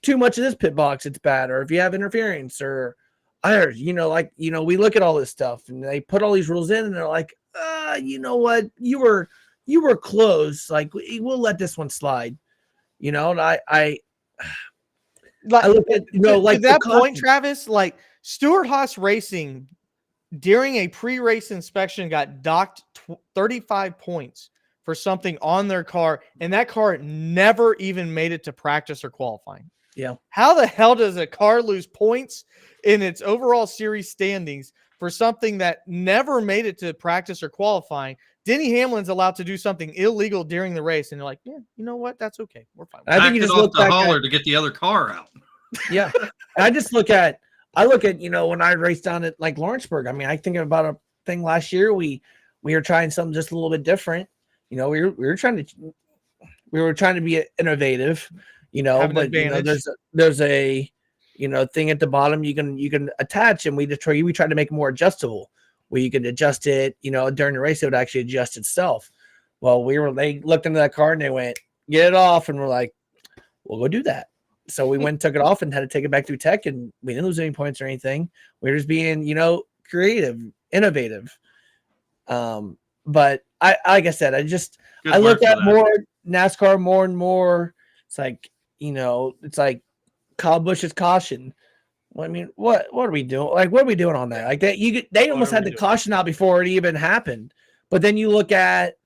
C: too much of this pit box, it's bad. Or if you have interference or others, we look at all this stuff and they put all these rules in and they're like, you know what? You were close. Like, we'll let this one slide. And I look at,
A: to that point, Travis, like Stuart Haas Racing during a pre-race inspection got docked 35 points for something on their car, and that car never even made it to practice or qualifying.
C: Yeah.
A: How the hell does a car lose points in its overall series standings for something that never made it to practice or qualifying? Denny Hamlin's allowed to do something illegal during the race, and you're like, yeah, you know what? That's okay. We're fine.
C: I think you just look
B: the hauler to get the other car out.
C: Yeah. I look at, when I raced down at like Lawrenceburg, I mean, I think about a thing last year. We were trying something just a little bit different. We were trying to be innovative, but there's a thing at the bottom you can attach, and we tried to make it more adjustable where you could adjust it, during the race, it would actually adjust itself. Well, they looked into that car and they went, get it off. And we're like, we'll go do that. So we went and took it off and had to take it back through tech, and we didn't lose any points or anything. We were just being, creative, innovative. But like I said, I look at more NASCAR more and more. It's like, it's like Kyle Busch's caution. Well, I mean, what are we doing? Like, what are we doing on that? Like that, they almost had the caution out before it even happened. But then you look at,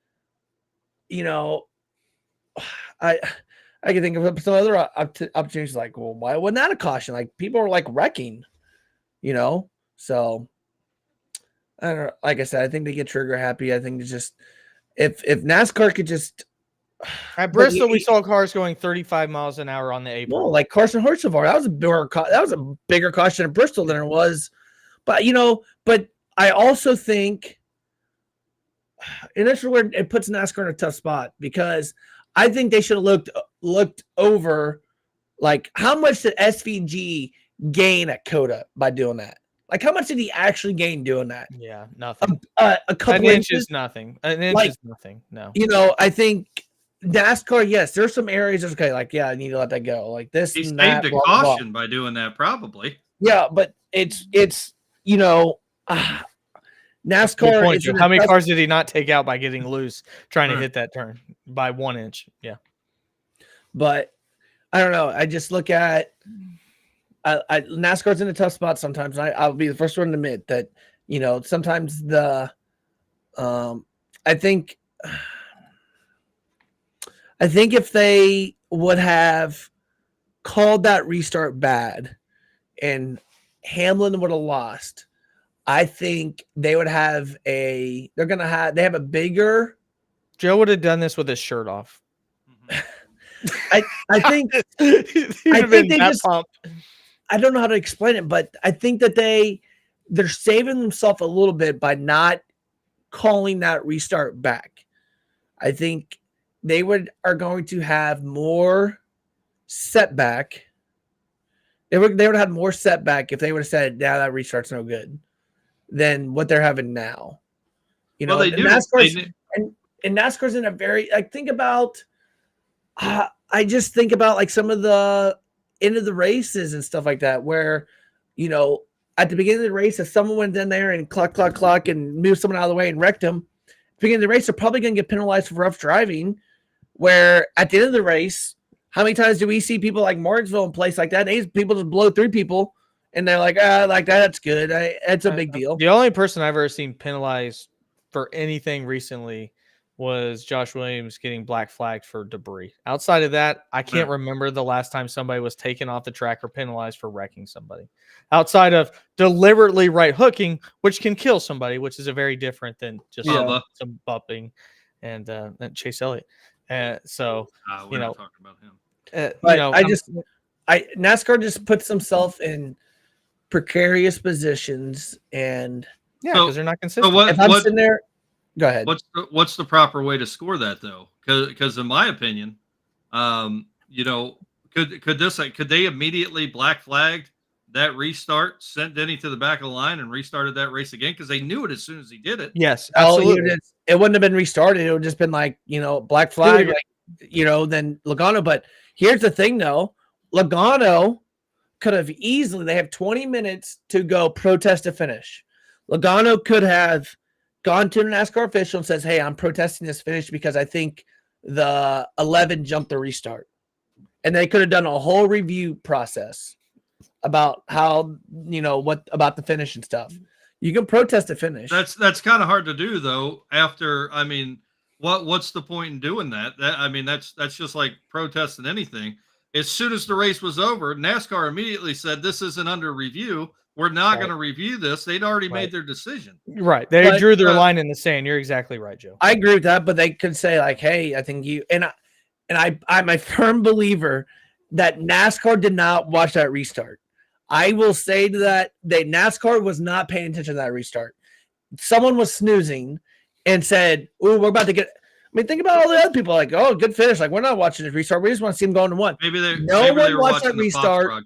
C: I can think of some other opportunities. Like, well, why wasn't that a caution? Like, people are like wrecking, So, I don't know. Like I said, I think they get trigger happy. I think it's just if NASCAR could just.
A: At Bristol, we saw cars going 35 miles an hour on the apron.
C: Well, like Carson Hocevar, that was a bigger caution at Bristol than it was. But but I also think, and that's where it puts NASCAR in a tough spot, because I think they should have looked over, like, how much did SVG gain at COTA by doing that? Like, how much did he actually gain doing that?
A: Yeah, nothing.
C: A couple
A: An inch is nothing. An inch is nothing. No.
C: I think NASCAR, yes, there's some areas that's okay. Like, yeah, I need to let that go. Like this.
B: He saved a caution by doing that, probably.
C: Yeah, but it's NASCAR.
A: How many cars did he not take out by getting loose trying to hit that turn by 1 inch? Yeah.
C: But I don't know. I just look at NASCAR's in a tough spot sometimes. I'll be the first one to admit that, sometimes I think if they would have called that restart bad and Hamlin would have lost, I think they would have they have a bigger.
A: Joe would have done this with his shirt off.
C: I think I don't know how to explain it, but I think that they're saving themselves a little bit by not calling that restart back. I think they are going to have more setback. They would have had more setback if they would have said, "Now that restart's no good," than what they're having now. You
B: Well,
C: know,
B: they
C: and
B: do.
C: NASCAR's
B: They do.
C: and NASCAR's in a very like think about. I just think about like some of the end of the races and stuff like that, where you know at the beginning of the race, if someone went in there and cluck and moved someone out of the way and wrecked them, at the beginning of the race, they're probably going to get penalized for rough driving. Where at the end of the race, how many times do we see people like Martinsville and place like that? People just blow through people, and they're like, like that's good. It's a big deal.
A: The only person I've ever seen penalized for anything recently was Josh Williams getting black flagged for debris. Outside of that, I can't remember the last time somebody was taken off the track or penalized for wrecking somebody. Outside of deliberately right hooking, which can kill somebody, which is a very different than just some bumping and Chase Elliott. So
B: we're not talking about him.
C: But NASCAR just puts themselves in precarious positions, and
A: because they're not consistent.
C: If I'm sitting there, go ahead.
B: What's the proper way to score that though? Because in my opinion, you know, could they immediately black flagged that restart, sent Denny to the back of the line, and restarted that race again because they knew it as soon as he did it?
A: Yes, absolutely.
C: It wouldn't have been restarted. It would have just been like, you know, black flag, then Logano. But here's the thing, though. Logano could have easily, they have 20 minutes to go protest a finish. Logano could have gone to an NASCAR official and says, hey, I'm protesting this finish because I think the 11 jumped the restart. And they could have done a whole review process about how, what about the finish and stuff. You can protest a finish.
B: That's kind of hard to do though. After, I mean, what's the point in doing that? That's just like protesting anything. As soon as the race was over, NASCAR immediately said, this isn't under review. We're not going to review this. They'd already made their decision.
A: Right. They drew their line in the sand. You're exactly right, Joe.
C: I agree with that, but they could say like, hey, I think you, I'm a firm believer that NASCAR did not watch that restart. I will say that NASCAR was not paying attention to that restart. Someone was snoozing and said, oh, we're about to get, think about all the other people like, oh, good finish. Like, we're not watching this restart. We just want to see them going to one. No one watched that restart.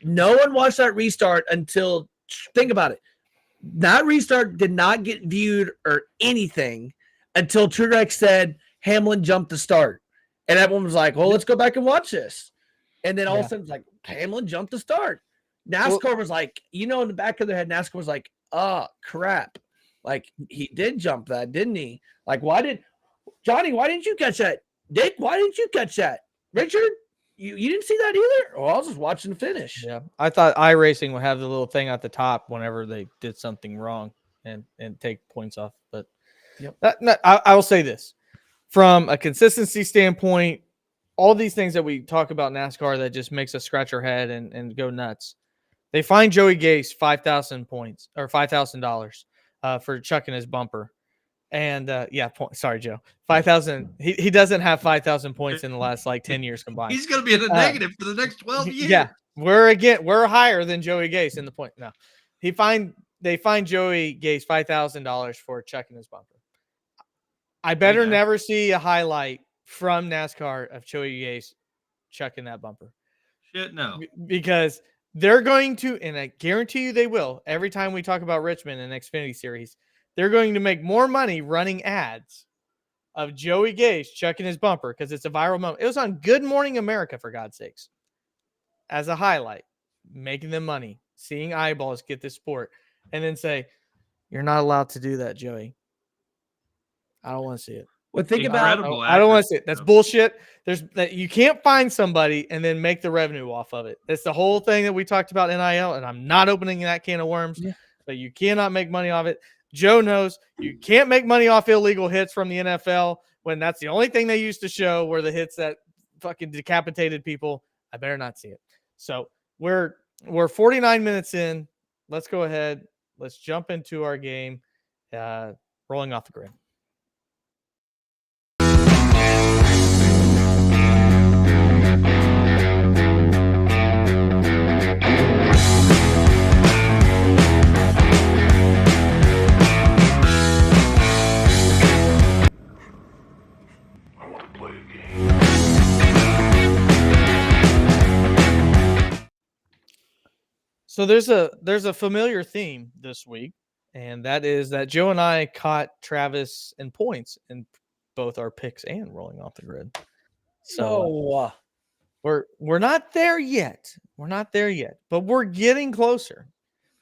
C: No one watched that restart until, think about it. That restart did not get viewed or anything until Truex said Hamlin jumped the start. And everyone was like, well, let's go back and watch this. And then all of a sudden, it's like, Hamlin jumped the start. NASCAR was like, in the back of their head, NASCAR was like, oh, crap. Like, he did jump that, didn't he? Like, Johnny, why didn't you catch that? Dick, why didn't you catch that? Richard, you didn't see that either? Oh, I was just watching the finish.
A: Yeah, I thought iRacing would have the little thing at the top whenever they did something wrong and take points off. But I will say this. From a consistency standpoint, all these things that we talk about NASCAR that just makes us scratch our head and go nuts. They fined Joey Gase 5,000 points or $5,000 for chucking his bumper. And sorry, Joe. 5,000. He doesn't have 5,000 points in the last 10 years combined.
B: He's going to be in the negative for the next 12 years.
A: Yeah, we're higher than Joey Gase in the point. No, they fined Joey Gase $5,000 for checking his bumper. I better never see a highlight from NASCAR of Joey Gase checking that bumper.
B: Shit, no.
A: Because they're going to, and I guarantee you they will. Every time we talk about Richmond and Xfinity Series. They're going to make more money running ads of Joey Gase checking his bumper because it's a viral moment. It was on Good Morning America, for God's sakes, as a highlight, making them money, seeing eyeballs get this sport, and then say, you're not allowed to do that, Joey. I don't want to see it.
C: Well, think about it.
A: I don't want to see it. That's bullshit. You can't find somebody and then make the revenue off of it. That's the whole thing that we talked about NIL, and I'm not opening that can of worms, but you cannot make money off it. Joe knows you can't make money off illegal hits from the NFL when that's the only thing they used to show were the hits that fucking decapitated people. I better not see it. So we're 49 minutes in. Let's go ahead. Let's jump into our game. Rolling off the grid. So there's a familiar theme this week, And that is that Joe and I caught Travis in points in both our picks and rolling off the grid. So we're not there yet. We're not there yet, but we're getting closer.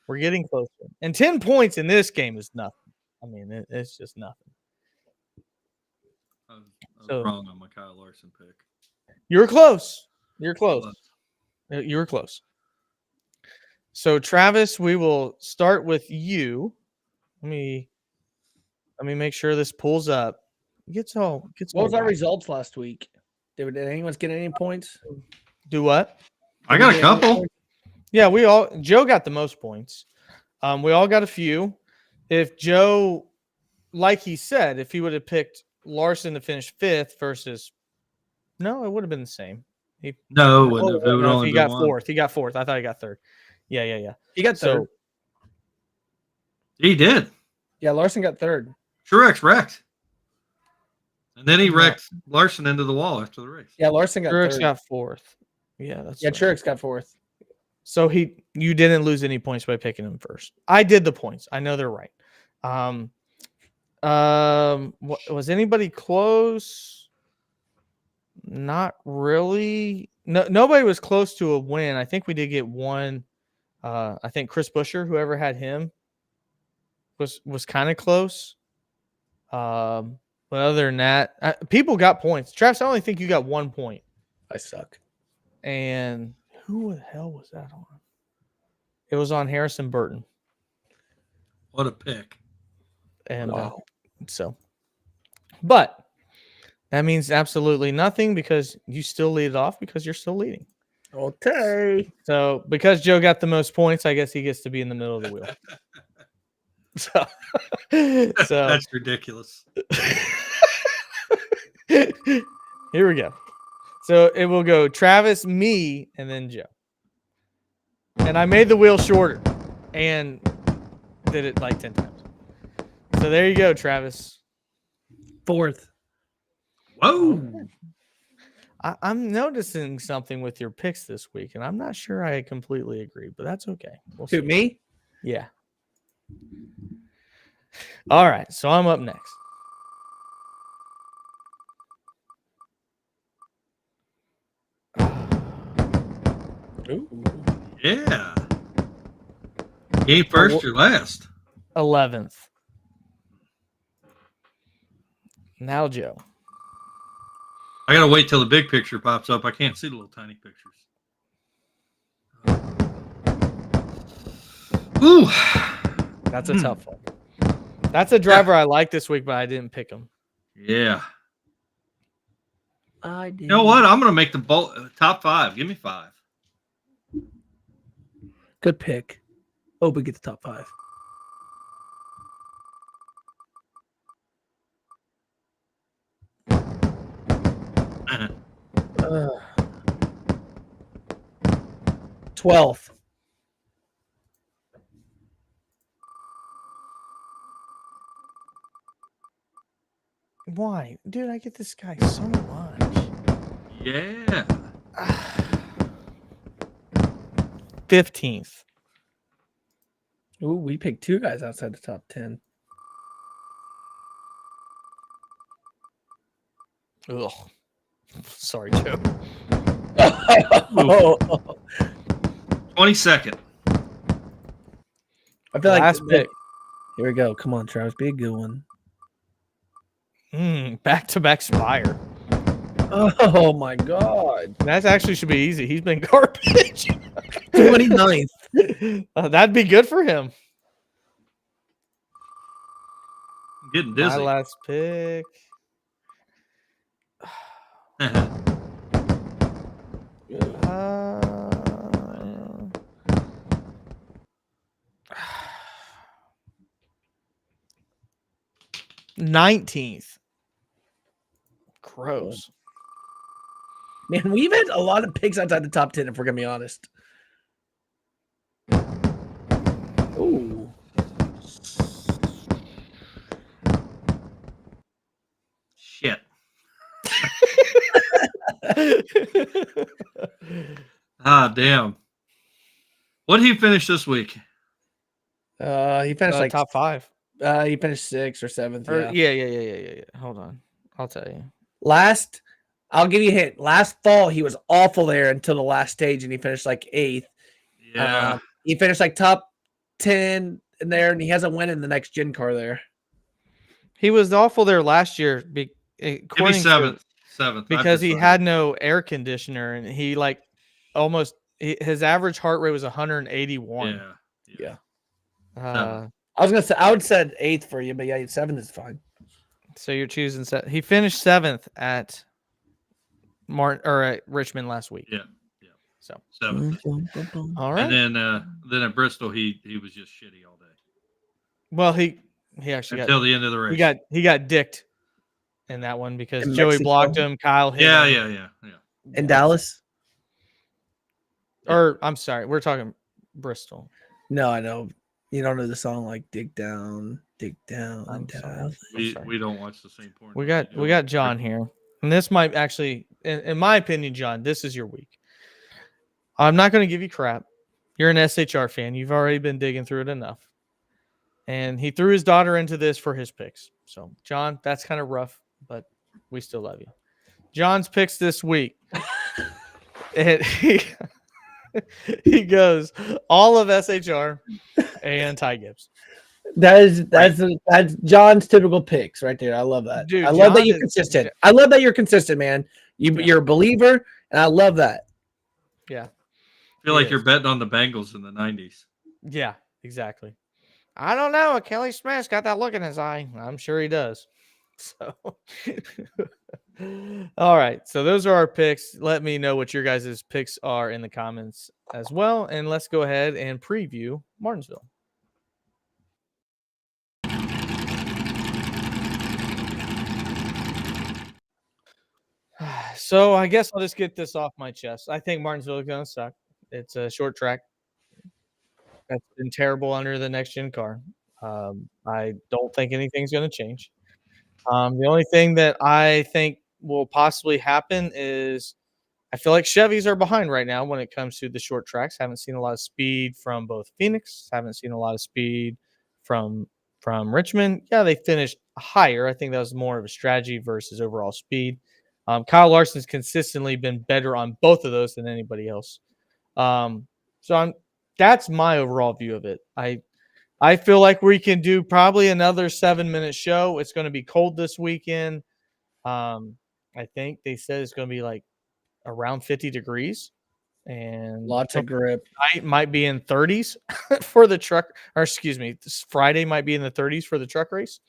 A: We're getting closer. And 10 points in this game is nothing. I mean, it's just nothing.
B: I was
A: So-
B: wrong on my Kyle Larson pick.
A: You're close. You're close. You were close. So Travis, we will start with you. Let me make sure this pulls up. What
C: was our results last week? Did anyone get any points?
A: Do what?
B: I got a couple.
A: Yeah, Joe got the most points. We all got a few. If Joe, like he said, if he would have picked Larson to finish 5th versus, no, it would have been the same.
B: No, it wouldn't have. It would
A: No,
B: only
A: he
B: been
A: got
B: one.
A: 4th. He got 4th. I thought he got 3rd. Yeah.
C: He got 3rd.
A: So
B: He did.
C: Yeah, Larson got 3rd.
B: Truex wrecked. And then he
A: Yeah.
B: wrecked Larson into the wall after the race.
C: Yeah, Larson got
A: Truex
C: 3rd.
A: got 4th. Yeah, that's
C: Yeah,
A: right.
C: Truex got 4th.
A: So you didn't lose any points by picking him first. I did the points. I know they're right. Was anybody close? Not really. No, nobody was close to a win. I think we did get one. I think Chris Buescher, whoever had him, was kind of close. But other than that, people got points. Travis, I only think you got 1 point.
C: I suck.
A: And who the hell was that on? It was on Harrison Burton.
B: What a pick.
A: And
C: Wow.
A: but that means absolutely nothing because you still lead it off because you're still leading.
C: Okay.
A: So because Joe got the most points, I guess he gets to be in the middle of the wheel. So
B: That's ridiculous.
A: here we go. So it will go Travis, me, and then Joe. And I made the wheel shorter and did it like 10 times. So there you go, Travis.
C: 4th.
B: Whoa.
A: I'm noticing something with your picks this week, and I'm not sure I completely agree, but that's okay. We'll
C: To
A: see.
C: me?
A: Yeah. All right, so I'm up next.
C: Ooh.
B: Yeah. You ain't first or last.
A: 11th. Now, Joe.
B: I gotta wait till the big picture pops up. I can't see the little tiny pictures. Ooh.
A: That's a tough one. That's a driver I like this week, but I didn't pick him.
B: Yeah.
C: I did.
B: You know what? I'm gonna make the top 5. Give me 5.
C: Good pick. Hope we get the top 5. Uh, 12th.
A: Why? Dude, I get this guy so much.
B: Yeah.
A: 15th.
C: Ooh, we picked 2 guys outside the top 10.
A: Ugh. Sorry, Joe.
C: Oh,
B: 22nd.
C: I feel
A: Last
C: like
A: pick.
C: Here we go. Come on, Travis. Be a good one.
A: Back-to-back Spire.
C: Oh my god.
A: That actually should be easy. He's been garbage.
C: 29th.
A: That'd be good for him.
B: I'm getting
A: My
B: dizzy.
A: last pick. Uh, 19th. Gross.
C: Man, we've had a lot of picks outside the top 10, if we're gonna be honest. Ooh.
B: Shit. Ah, damn. What did he finish this week?
C: He finished like
A: top 5.
C: he finished 6th or 7th.
A: Or,
C: Yeah.
A: yeah. Hold on, I'll tell you.
C: I'll give you a hint. Last fall he was awful there until the last stage, and he finished like 8th.
B: Yeah.
C: He finished like top 10 in there, and he hasn't won in the next gen car there.
A: He was awful there last year.
B: Give me
A: According to
B: 7th.
A: because he had no air conditioner, and he like almost his average heart rate was 181.
B: Yeah.
C: I was gonna say I would said 8th for you, but yeah, 7th is fine.
A: So you're choosing he finished 7th at at Richmond last week.
B: Yeah.
A: So
B: 7th.
A: all right.
B: And then at Bristol he was just shitty all day.
A: Well, he actually
B: until the end of the race.
A: He got dicked in that one because
C: In
A: Joey
C: Mexico?
A: blocked him. Kyle hit him.
B: Yeah.
C: In Dallas?
A: Or I'm sorry, we're talking Bristol.
C: No, I know. You don't know the song like Dig Down in Dallas.
B: We don't watch the same porn.
A: We got John here. And this might actually, in my opinion, John, this is your week. I'm not going to give you crap. You're an SHR fan. You've already been digging through it enough. And he threw his daughter into this for his picks. So, John, that's kind of rough, but we still love you. John's picks this week. And he goes all of SHR and Ty Gibbs.
C: That's John's typical picks right there. I love that.
A: Dude,
C: I love that you're
A: John
C: consistent. I love that you're consistent, man. You're a believer, and I love that.
A: Yeah.
B: I feel like you're betting on the Bengals in the 90s.
A: Yeah, exactly. I don't know. Kelly Smith's got that look in his eye. I'm sure he does. So, all right. So those are our picks. Let me know what your guys' picks are in the comments as well. And let's go ahead and preview Martinsville. So I guess I'll just get this off my chest. I think Martinsville is going to suck. It's a short track. That's been terrible under the next gen car. I don't think anything's going to change. The only thing that I think will possibly happen is I feel like Chevys are behind right now when it comes to the short tracks. Haven't seen a lot of speed from both Phoenix. Haven't seen a lot of speed from Richmond. Yeah, they finished higher. I think that was more of a strategy versus overall speed. Kyle Larson's consistently been better on both of those than anybody else. That's my overall view of it. I feel like we can do probably another 7-minute show. It's going to be cold this weekend. I think they said it's going to be like around 50 degrees and
C: Lots of grip.
A: Night might be in 30s for the truck, or excuse me, this Friday might be in the 30s for the truck race.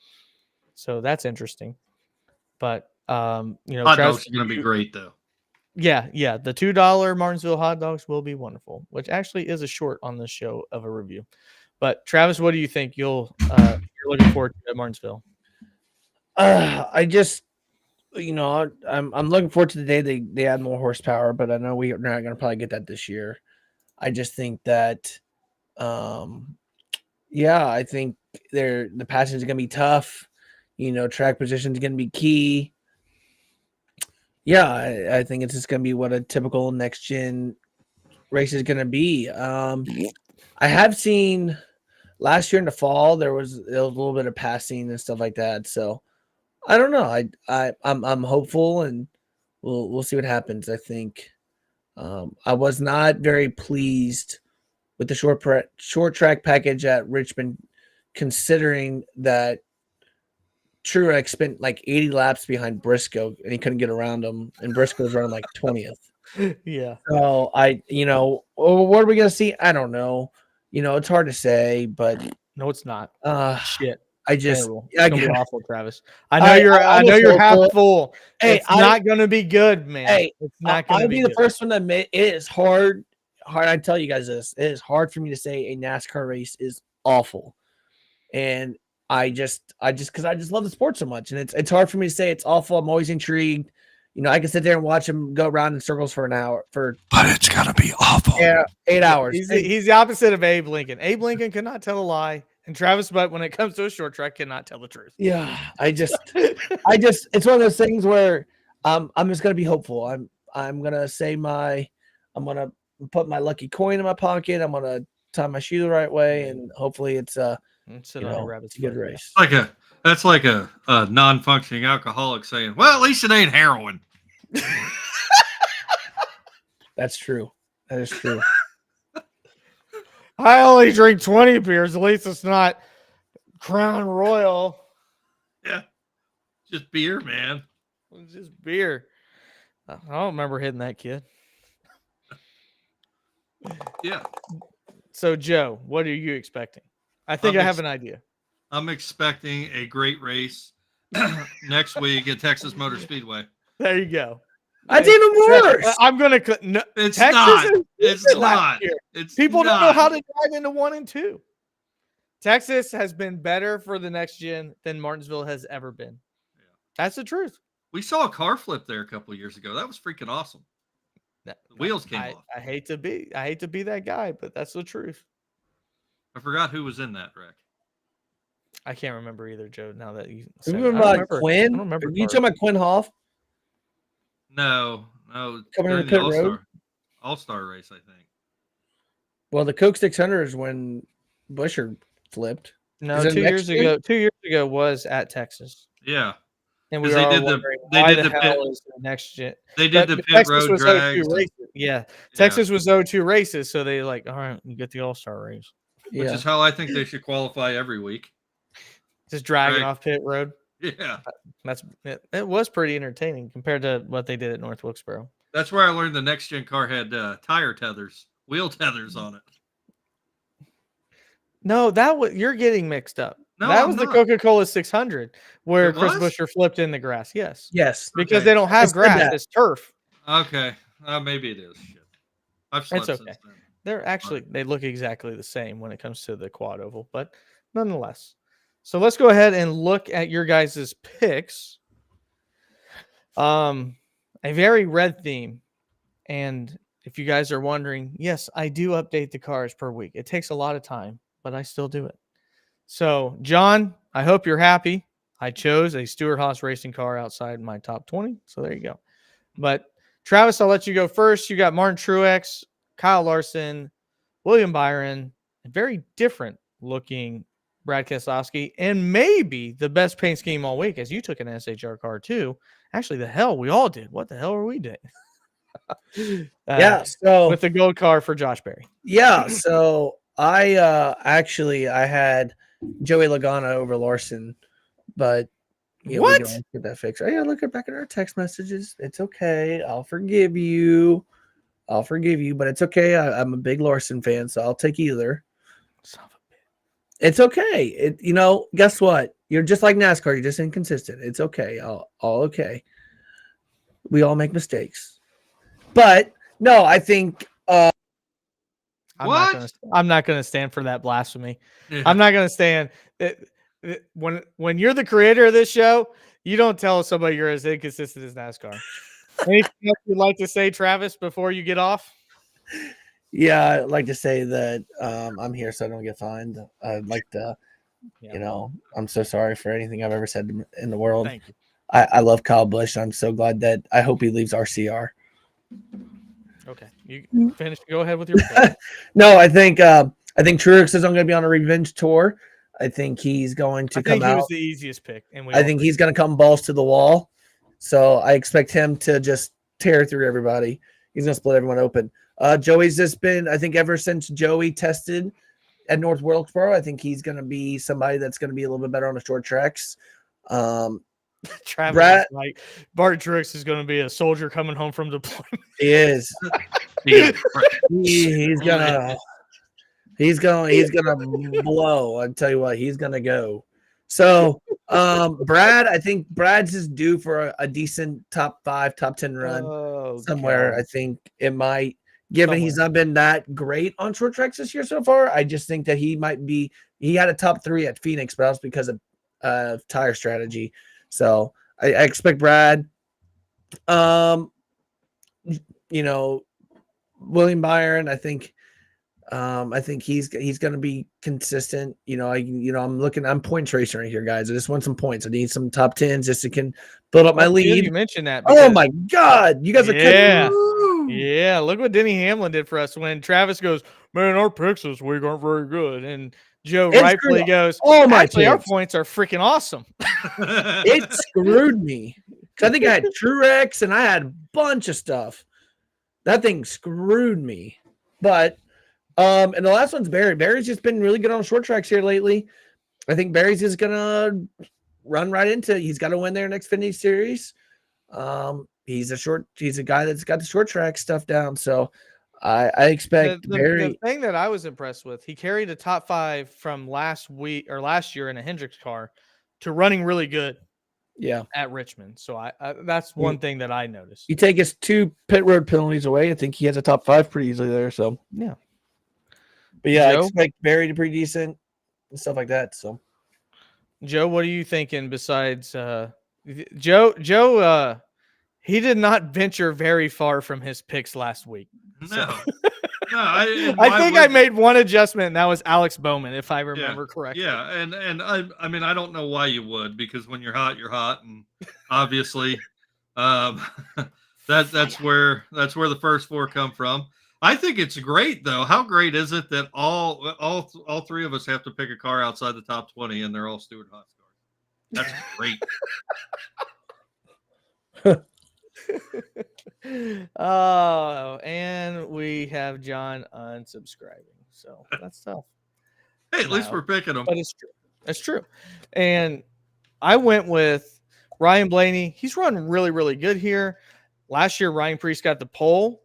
A: So that's interesting. But
B: hot dogs are going to be great though.
A: Yeah. The $2 Martinsville hot dogs will be wonderful, which actually is a short on this show of a review. But Travis, what do you think you're looking forward to at Martinsville?
C: I just, I'm looking forward to the day they add more horsepower, but I know we're not going to probably get that this year. I just think that, I think the passage is going to be tough. Track position is going to be key. Yeah, I think it's just going to be what a typical next gen race is going to be. I have seen last year in the fall there was a little bit of passing and stuff like that. So I don't know. I'm hopeful, and we'll see what happens. I think I was not very pleased with the short track package at Richmond, considering that Truex spent like 80 laps behind Briscoe and he couldn't get around him, and Briscoe was running like 20th.
A: Yeah.
C: So what are we gonna see? I don't know. It's hard to say, but
A: no, it's not. Shit.
C: I just
A: it's gonna be awful, Travis. I know you're half full. Hey, it's not gonna be good, man.
C: Hey,
A: it's not gonna be
C: the first one to admit it is hard. I tell you guys this. It is hard for me to say a NASCAR race is awful. And I just because I just love the sport so much, and it's hard for me to say it's awful. I'm always intrigued. I can sit there and watch him go around in circles for an hour. But
B: it's gonna be awful.
C: Yeah, 8 hours.
A: He's the opposite of Abe Lincoln. Abe Lincoln cannot tell a lie, and Travis Butt, when it comes to a short track, cannot tell the truth.
C: Yeah, it's one of those things where I'm just gonna be hopeful. I'm gonna say I'm gonna put my lucky coin in my pocket. I'm gonna tie my shoe the right way, and hopefully it's
A: Sit
C: you
A: on a
C: know,
A: rabbit's
C: it's a good
A: foot.
C: race.
B: That's like a non-functioning alcoholic saying, "Well, at least it ain't heroin."
C: That's true. That is true.
A: I only drink 20 beers. At least it's not Crown Royal.
B: Yeah, just beer, man.
A: It's just beer. I don't remember hitting that kid.
B: Yeah,
A: So, Joe, what are you expecting? I think I have an idea.
B: I'm expecting a great race next week at Texas Motor Speedway.
A: There you go.
C: That's even worse.
A: I'm going to. No,
B: It's
A: Texas
B: not.
A: is
B: It's
A: last
B: not.
A: year.
B: It's
A: People
B: not.
A: don't know how to drive into 1 and 2. Texas has been better for the next gen than Martinsville has ever been.
B: Yeah.
A: That's the truth.
B: We saw a car flip there a couple of years ago. That was freaking awesome. The wheels came off.
A: I hate to be that guy, but that's the truth.
B: I forgot who was in that wreck.
A: I can't remember either, Joe. Now that you
C: You
A: said it.
C: remember
A: I don't
C: Quinn?
A: I don't remember.
C: Are you talking about Quinn Hoff?
B: No.
C: Coming
B: during
C: into pit
B: the
C: road?
B: All-Star race, I think.
C: Well, the Coke 600 is when Busher flipped.
A: No,
C: Is it
A: 2
C: next
A: years
C: year?
A: ago. 2 years ago was at Texas,
B: Yeah.
A: and we
B: 'Cause
A: were
B: they
A: all
B: did the-
A: wondering
B: they
A: why
B: did
A: the
B: the
A: hell
B: pit-
A: is the next gen.
B: They did the
A: But
B: pit
A: Texas
B: road
A: was 02
B: drags.
A: races. Yeah, Texas was 02 races, so they like, all right, you get the All-Star race.
B: Which
C: Yeah.
B: is how I think they should qualify every week.
A: Just dragging
B: Right.
A: off pit road.
B: Yeah.
A: It was pretty entertaining compared to what they did at North Wilkesboro.
B: That's where I learned the next gen car had tire tethers, wheel tethers on it.
A: No, that was you're getting mixed up.
B: No,
A: that
B: I'm
A: was the
B: not.
A: Coca-Cola 600 where
B: It
A: Chris
B: was?
A: Busher flipped in the grass. Yes,
C: Yes.
A: because
B: Okay.
A: they don't
C: I
A: have
C: said
A: grass;
C: that.
A: it's turf.
B: Okay. Maybe it is. Shit. I've slept
A: It's
B: since
A: okay.
B: then.
A: They're actually they look exactly the same when it comes to the quad oval, but nonetheless. So let's go ahead and look at your guys' picks. A very red theme, and if you guys are wondering, yes, I do update the cars per week. It takes a lot of time, but I still do it. So, John, I hope you're happy. I chose a Stewart Haas racing car outside my top 20. So there you go. But Travis, I'll let you go first. You got Martin Truex, Kyle Larson, William Byron, a very different looking Brad Keselowski, and maybe the best paint scheme all week, as you took an SHR car too. Actually, the hell we all did. What the hell were we doing?
C: Yeah. So
A: with the gold car for Josh Berry.
C: yeah. So I had Joey Logano over Larson, but yeah, we
A: What?
C: can get that fixed. Oh yeah, look back at our text messages. It's okay. I'll forgive you. But it's okay. I'm a big Larson fan, so I'll take either.
A: Son of a bitch.
C: It's okay. Guess what? You're just like NASCAR. You're just inconsistent. It's okay. All okay. We all make mistakes. But no, I think
A: I'm
B: What?
A: not gonna stand for that blasphemy.
B: Yeah.
A: I'm not gonna stand it. When you're the creator of this show, you don't tell somebody you're as inconsistent as NASCAR. Anything else you'd like to say, Travis, before you get off?
C: yeah, I'd like to say that I'm here so I don't get fined. I'd like to, I'm so sorry for anything I've ever said in the world.
A: Thank you.
C: I love Kyle Busch. I'm so glad that I hope he leaves RCR.
A: Okay, you finish. Go ahead with your point.
C: No, I think Truex is going to be on a revenge tour. I think he's going to
A: I think
C: come
A: he
C: out.
A: was the easiest pick, and
C: I think he's going to come balls to the wall. So I expect him to just tear through everybody. He's going to split everyone open. Joey's just been, I think, ever since Joey tested at North Wilkesboro, I think he's going to be somebody that's going to be a little bit better on the short tracks.
A: Travis
C: Brad-
A: is like Bart Truex is going to be a soldier coming home from deployment.
C: He is.
B: Yeah.
C: He's gonna blow. I'll tell you what, he's gonna go. So Brad, I think Brad's is due for a decent top 5, top 10 run somewhere.
A: God.
C: I think it might, given he's not been that great on short tracks this year so far. I just think that he had a top 3 at Phoenix, but that was because of tire strategy. So I expect Brad. William Byron, I think he's going to be consistent. I'm point tracing right here, guys. I just want some points. I need some top 10s just to build up my
A: Well,
C: lead.
A: You mentioned that.
C: Oh
A: because-
C: my God, you guys are
A: Yeah.
C: Woo!
A: Yeah, look what Denny Hamlin did for us when Travis goes, man, our picks this week aren't very good. And Joe
C: It
A: rightfully
C: screwed
A: goes,
C: all my
A: actually, our
C: picks.
A: points are freaking awesome.
C: It screwed me. 'Cause I think I had Truex and I had a bunch of stuff. That thing screwed me. But and the last one's Barry. Barry's just been really good on short tracks here lately. I think Barry's just gonna run right into it. He's got to win their next Xfinity Series. He's a guy that's got the short track stuff down. So I expect
A: The thing that I was impressed with, he carried a top 5 from last year in a Hendricks car to running really good.
C: Yeah,
A: at Richmond. So I that's one thing that I noticed.
C: You take his 2 pit road penalties away, I think he has a top 5 pretty easily there. So
A: yeah,
C: but yeah,
A: Joe?
C: I expect Barry to be pretty decent and stuff like that. So
A: Joe, what are you thinking besides Joe? He did not venture very far from his picks last week.
B: No,
A: So.
B: no.
A: I think I made one adjustment, and that was Alex Bowman, if I remember correctly.
B: Yeah, and I mean, I don't know why you would, because when you're hot, and obviously, that's where the first 4 come from. I think it's great, though. How great is it that all 3 of us have to pick a car outside the top 20, and they're all Stewart Haas cars? That's great.
A: Oh, and we have John unsubscribing, so that's tough.
B: Hey, at least we're picking them.
A: But it's true. That's true. And I went with Ryan Blaney. He's run really, really good here. Last year, Ryan Preece got the pole,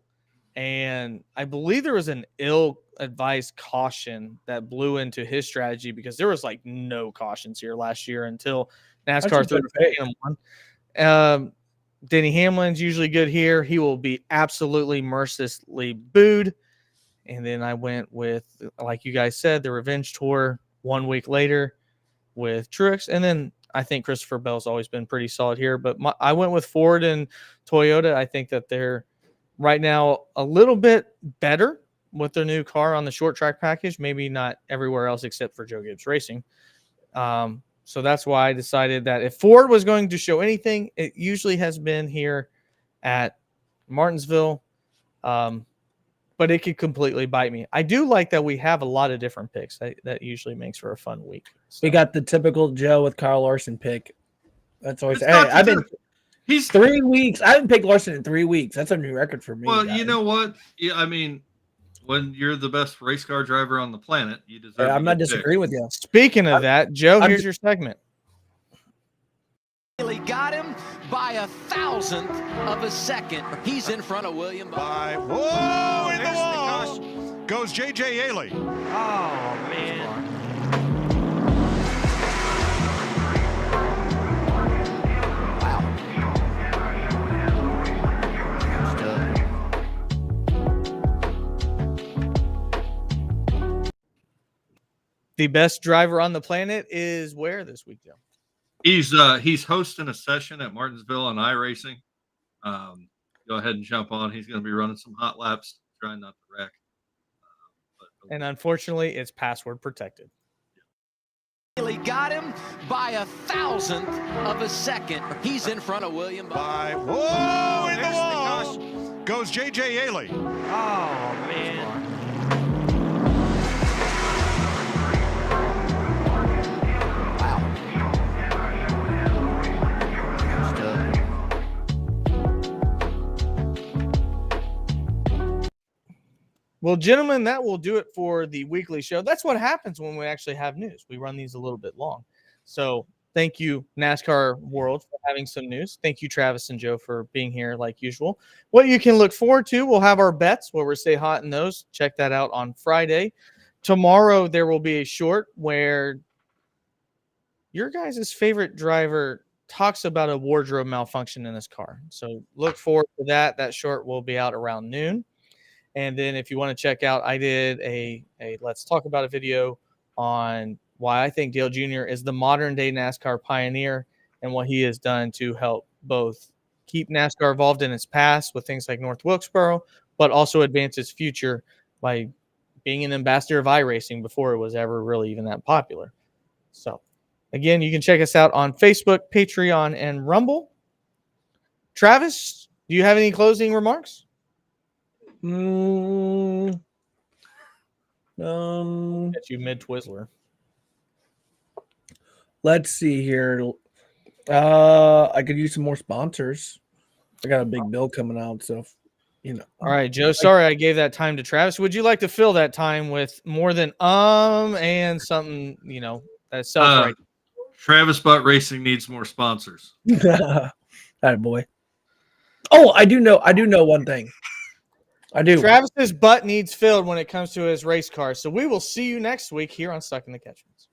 A: and I believe there was an ill-advised caution that blew into his strategy because there was like no cautions here last year until NASCAR threw one. Denny Hamlin's usually good here. He will be absolutely mercilessly booed. And then I went with, like you guys said, the Revenge Tour 1 week later with Truex. And then I think Christopher Bell's always been pretty solid here. But I went with Ford and Toyota. I think that they're right now a little bit better with their new car on the short track package. Maybe not everywhere else except for Joe Gibbs Racing. So that's why I decided that if Ford was going to show anything, it usually has been here at Martinsville. But it could completely bite me. I do like that we have a lot of different picks. That usually makes for a fun week. So.
C: We got the typical Joe with Kyle Larson pick. That's always. He's 3 weeks. I haven't picked Larson in 3 weeks. That's a new record for me.
B: Well,
C: guys.
B: you know what? Yeah, I mean, when you're the best race car driver on the planet, you deserve.
C: I'm not disagreeing with you.
A: Speaking of that, Joe, here's your segment.
D: Really got him by 1,000th of a second. He's in front of William
E: by whoa in the wall goes J.J. Ailey.
A: Oh man. The best driver on the planet is where this week, Joe?
B: He's hosting a session at Martinsville on iRacing. Go ahead and jump on. He's going to be running some hot laps, trying not to wreck.
A: And unfortunately, it's password protected.
D: Really got him by 1,000th of a second. He's in front of William
E: by whoa in the wall goes J.J. Ailey.
A: Oh man. Well, gentlemen, that will do it for the weekly show. That's what happens when we actually have news. We run these a little bit long. So thank you, NASCAR World, for having some news. Thank you, Travis and Joe, for being here like usual. What you can look forward to, we'll have our bets where we stay hot in those. Check that out on Friday. Tomorrow, there will be a short where your guys' favorite driver talks about a wardrobe malfunction in his car. So look forward to that. That short will be out around noon. And then if you want to check out, I did a Let's Talk About a video on why I think Dale Jr. is the modern day NASCAR pioneer and what he has done to help both keep NASCAR involved in its past with things like North Wilkesboro, but also advance its future by being an ambassador of iRacing before it was ever really even that popular. So again, you can check us out on Facebook, Patreon, and Rumble. Travis, do you have any closing remarks? Get you mid Twizzler.
C: Let's see here. I could use some more sponsors. I got a big bill coming out, so
A: All right, Joe. Sorry I gave that time to Travis. Would you like to fill that time with more than and something, that's self right?
B: Travis Butt Racing needs more sponsors.
C: All right, boy. Oh, I do know one thing. I do.
A: Travis's butt needs filled when it comes to his race car. So we will see you next week here on Stuck in the Catchments.